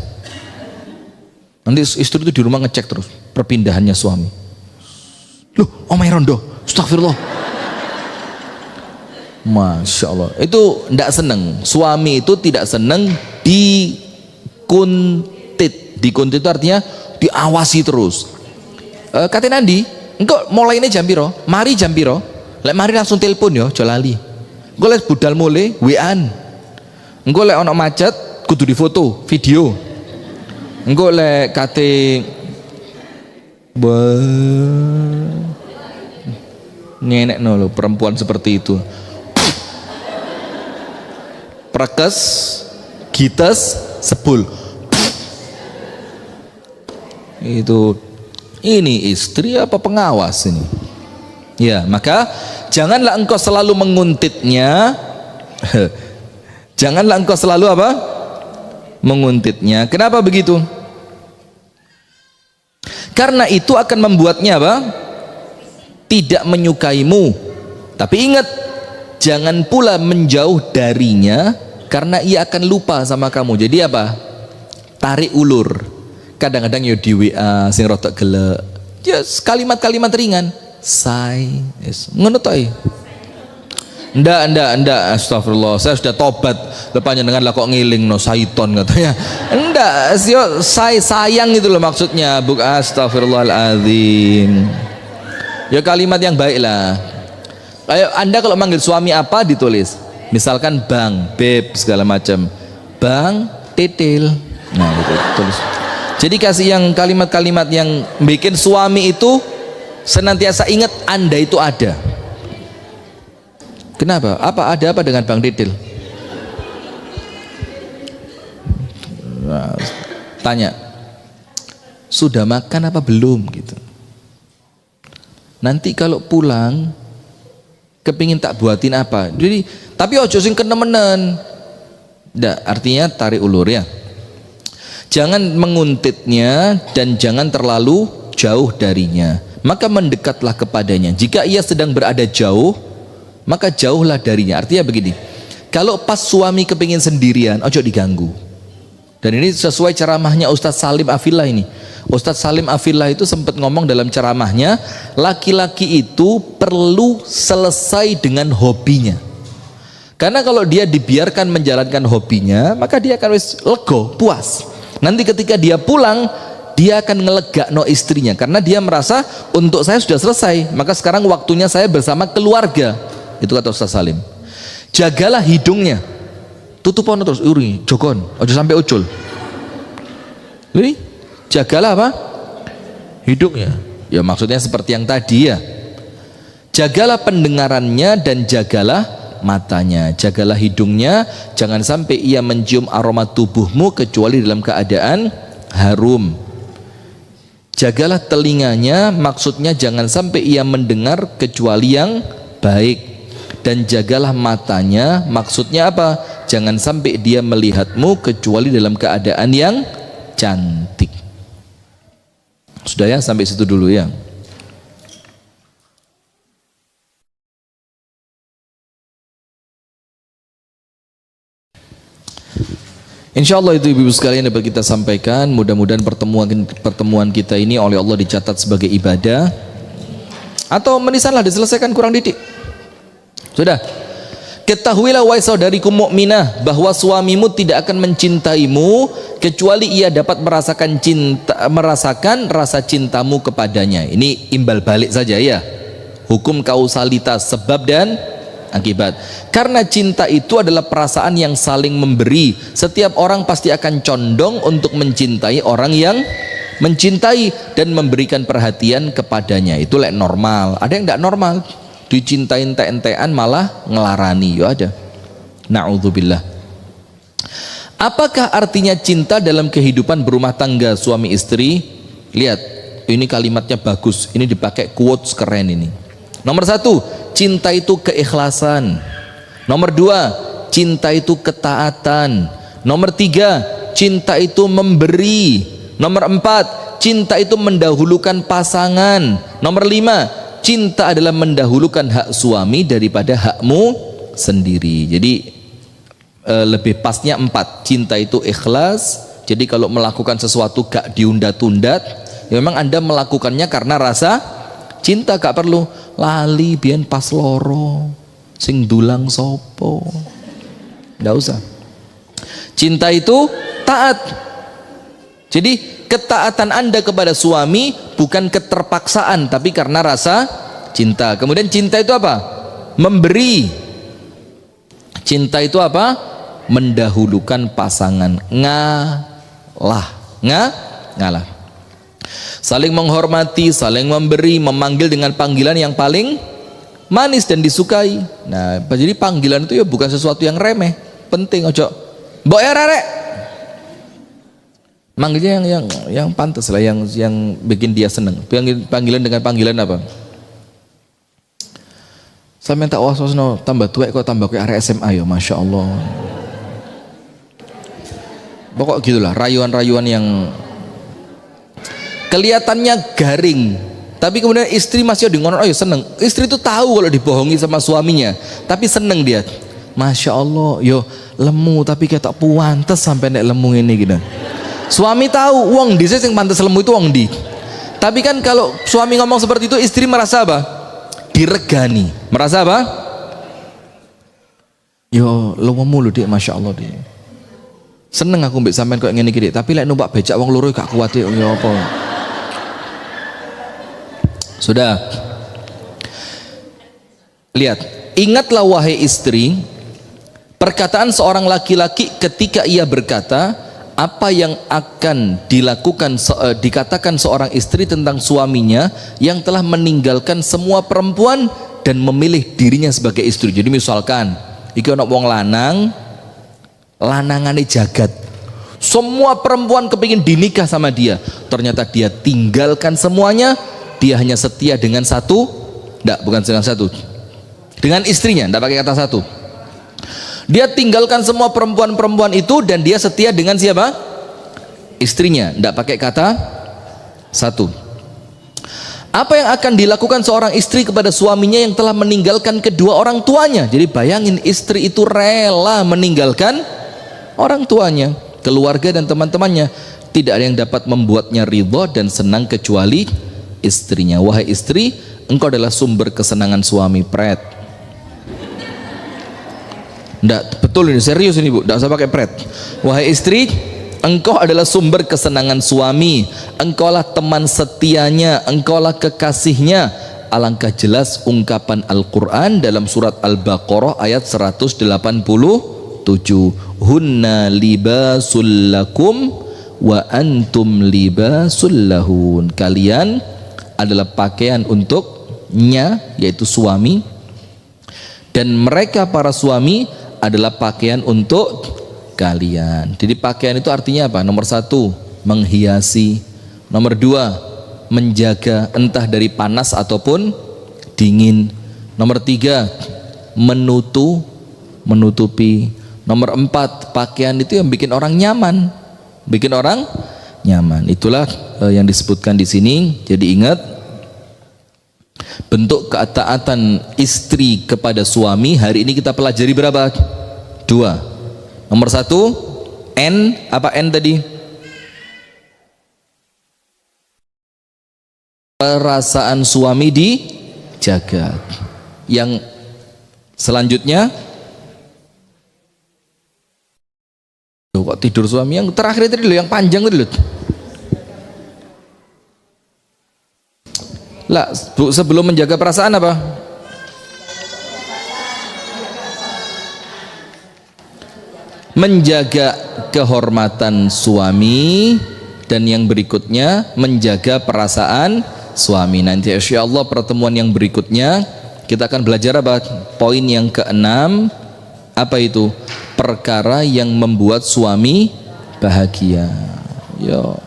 Nanti istri itu di rumah ngecek terus perpindahannya suami. Loh, omai rondo, astagfirullah. Masya Allah, itu tidak seneng. Suami itu tidak seneng dikuntit. Dikuntit itu artinya diawasi terus. Kata Nandi, engkau mulai ini jam piro? Mari jam piro? Lek mari langsung telepon yo, jolali. Engkau les budal mulai WA-an. Engkau lek ono macet, kudu difoto, video. Engko lek kate ngenekno lho perempuan seperti itu. Prekes, gites, sebul. Itu ini istri apa pengawas ini? Ya, maka janganlah engkau selalu menguntitnya. Janganlah engkau selalu apa? Menguntitnya. Kenapa begitu? Karena itu akan membuatnya apa? Tidak menyukaimu. Tapi ingat, jangan pula menjauh darinya karena ia akan lupa sama kamu. Jadi apa? Tarik ulur. Kadang-kadang ya di WA sing rotok gelek. Ya kalimat-kalimat ringan. Say, yes. Ngono to e. Ndak, astagfirullah, saya sudah tobat. Lepasnya dengan lah kok ngiling no saiton katanya. Ndak, sayang itu loh maksudnya. Astagfirullahaladzim. Ya kalimat yang baik lah. Ayo Anda kalau manggil suami apa ditulis. Misalkan bang, beb segala macam. Bang, titil. Nah gitu tulis. Jadi kasih yang kalimat-kalimat yang bikin suami itu senantiasa ingat Anda itu ada. Kenapa? Ada apa dengan Bang Didil? Nah, tanya, sudah makan apa belum gitu. Nanti kalau pulang kepingin tak buatin apa. Jadi, tapi ojo sing kenemenen. Nggak, artinya tarik ulur ya. Jangan menguntitnya dan jangan terlalu jauh darinya. Maka mendekatlah kepadanya. Jika ia sedang berada jauh, maka jauhlah darinya. Artinya begini, kalau pas suami kepingin sendirian, ojo diganggu. Dan ini sesuai ceramahnya Ustadz Salim Afillah ini. Ustadz Salim Afillah itu sempat ngomong dalam ceramahnya, laki-laki itu perlu selesai dengan hobinya. Karena kalau dia dibiarkan menjalankan hobinya, maka dia akan lego, puas. Nanti ketika dia pulang, dia akan ngelegakno istrinya. Karena dia merasa, untuk saya sudah selesai, maka sekarang waktunya saya bersama keluarga. Itu kata Ustaz Salim. Jagalah hidungnya, tutup terus uri jokon ojo sampai ucul. Ini jagalah apa? Hidungnya. Ya maksudnya seperti yang tadi ya. Jagalah pendengarannya dan jagalah matanya. Jagalah hidungnya, jangan sampai ia mencium aroma tubuhmu kecuali dalam keadaan harum. Jagalah telinganya, maksudnya jangan sampai ia mendengar kecuali yang baik. Dan jagalah matanya, maksudnya apa? Jangan sampai dia melihatmu kecuali dalam keadaan yang cantik. Sudah ya, sampai situ dulu ya. Insya Allah itu ibu-ibu sekalian dapat kita sampaikan. Mudah-mudahan pertemuan kita ini oleh Allah dicatat sebagai ibadah. Atau menisanlah diselesaikan kurang didik. Sudah. Ketahuilah wahai saudariku mukminah bahwa suamimu tidak akan mencintaimu kecuali ia dapat merasakan rasa cintamu kepadanya. Ini imbal balik saja ya. Hukum kausalitas sebab dan akibat. Karena cinta itu adalah perasaan yang saling memberi. Setiap orang pasti akan condong untuk mencintai orang yang mencintai dan memberikan perhatian kepadanya. Itu normal. Ada yang tidak normal, dicintain ente-entean malah ngelarani. Ya ada. Na'udzubillah. Apakah artinya cinta dalam kehidupan berumah tangga suami istri? Lihat, ini kalimatnya bagus. Ini dipakai quotes keren ini. Nomor 1, cinta itu keikhlasan. Nomor 2, cinta itu ketaatan. Nomor 3, cinta itu memberi. Nomor 4, cinta itu mendahulukan pasangan. Nomor 5, cinta adalah mendahulukan hak suami daripada hakmu sendiri. Jadi lebih pasnya 4. Cinta itu ikhlas. Jadi kalau melakukan sesuatu gak diundat-undat, ya memang Anda melakukannya karena rasa cinta, gak perlu lali biyen pas loro sing dulang sopo. Nggak usah. Cinta itu taat. Jadi ketaatan Anda kepada suami bukan keterpaksaan, tapi karena rasa cinta. Kemudian cinta itu apa? Memberi. Cinta itu apa? mendahulukan pasangan, ngalah. Saling menghormati, saling memberi, memanggil dengan panggilan yang paling manis dan disukai. Nah, jadi panggilan itu ya bukan sesuatu yang remeh, penting. Ojo mbok ya rek, manggilnya yang pantas lah, yang bikin dia seneng. Panggilan dengan panggilan apa? Saya minta wasosno tambah tuwek kok tambah kayak arek SMA ya, masya Allah. Pokok gitulah, rayuan-rayuan yang kelihatannya garing, tapi kemudian istri masih di ngono, oh ya seneng. Istri itu tahu kalau dibohongi sama suaminya, tapi seneng dia. Masya Allah, yo lemu tapi kayak tak puantes sampai nek lemu ini gitu. Suami tahu, wong di sing pantes lemu itu wong di. Tapi kan kalau suami ngomong seperti itu, istri merasa apa? Diregani. Merasa apa? Yo lemu mulu dia, masya Allah dia. Seneng aku mbek sampean kok ngene iki, Dik. Tapi lek numpak becak wong loro gak kuat ya apa. Sudah. Lihat, ingatlah wahai istri, perkataan seorang laki-laki ketika ia berkata, apa yang akan dikatakan seorang istri tentang suaminya yang telah meninggalkan semua perempuan dan memilih dirinya sebagai istri. Jadi misalkan iki ana wong lanangane jagat, semua perempuan kepingin dinikah sama dia, ternyata dia tinggalkan semuanya, dia hanya setia dengan satu, bukan dengan satu, dengan istrinya, tidak pakai kata satu. Dia tinggalkan semua perempuan-perempuan itu dan dia setia dengan siapa? Istrinya, tidak pakai kata satu. Apa yang akan dilakukan seorang istri kepada suaminya yang telah meninggalkan kedua orang tuanya? Jadi bayangin, istri itu rela meninggalkan orang tuanya, keluarga dan teman-temannya. Tidak ada yang dapat membuatnya ridho dan senang kecuali istrinya. Wahai istri, engkau adalah sumber kesenangan suami. Pret. Nggak, betul ini, serius ini Bu, nggak usah pakai pret. Wahai istri, engkau adalah sumber kesenangan suami, engkaulah teman setianya, engkaulah kekasihnya. Alangkah jelas ungkapan Al-Quran dalam surat Al-Baqarah ayat 187, hunna libasul lakum wa antum libasul lahun. Kalian adalah pakaian untuknya, yaitu suami, dan mereka para suami adalah pakaian untuk kalian. Jadi pakaian itu artinya apa? Nomor satu, menghiasi. Nomor dua, menjaga entah dari panas ataupun dingin. Nomor tiga, menutupi. Nomor empat, pakaian itu yang bikin orang nyaman. Bikin orang nyaman. Itulah yang disebutkan di sini. Jadi ingat, bentuk ketaatan istri kepada suami hari ini kita pelajari berapa? Dua. Nomor satu, apa N tadi? Perasaan suami dijaga. Yang selanjutnya, kok tidur suami? Yang terakhir tadi loh, yang panjang tadi loh. Lah, Bu, sebelum menjaga perasaan apa? Menjaga kehormatan suami, dan yang berikutnya menjaga perasaan suami. Nanti insyaallah pertemuan yang berikutnya kita akan belajar apa? Poin yang keenam, apa itu? Perkara yang membuat suami bahagia. Yo,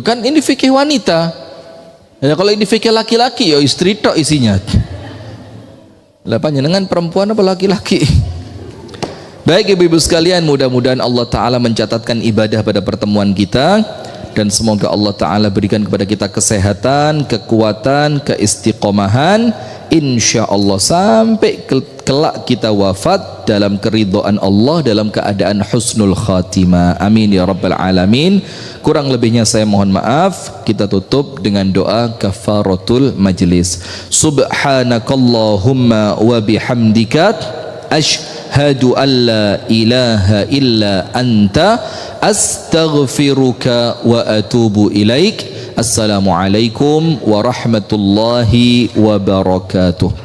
kan ini fikih wanita. Ya, kalau ini fikir laki-laki, ya istri tok isinya. Lah panjenengan perempuan apa laki-laki? Baik ibu-ibu sekalian, mudah-mudahan Allah Ta'ala mencatatkan ibadah pada pertemuan kita, dan semoga Allah Ta'ala berikan kepada kita kesehatan, kekuatan, keistiqomahan, insya Allah sampai kelak kita wafat dalam keridhaan Allah, dalam keadaan husnul khatimah. Amin ya rabbal alamin. Kurang lebihnya saya mohon maaf. Kita tutup dengan doa kafaratul majlis. Subhanakallahumma wa bihamdika asyhadu an la ilaha illa anta astaghfiruka wa atubu ilaik. Assalamualaikum warahmatullahi wabarakatuh.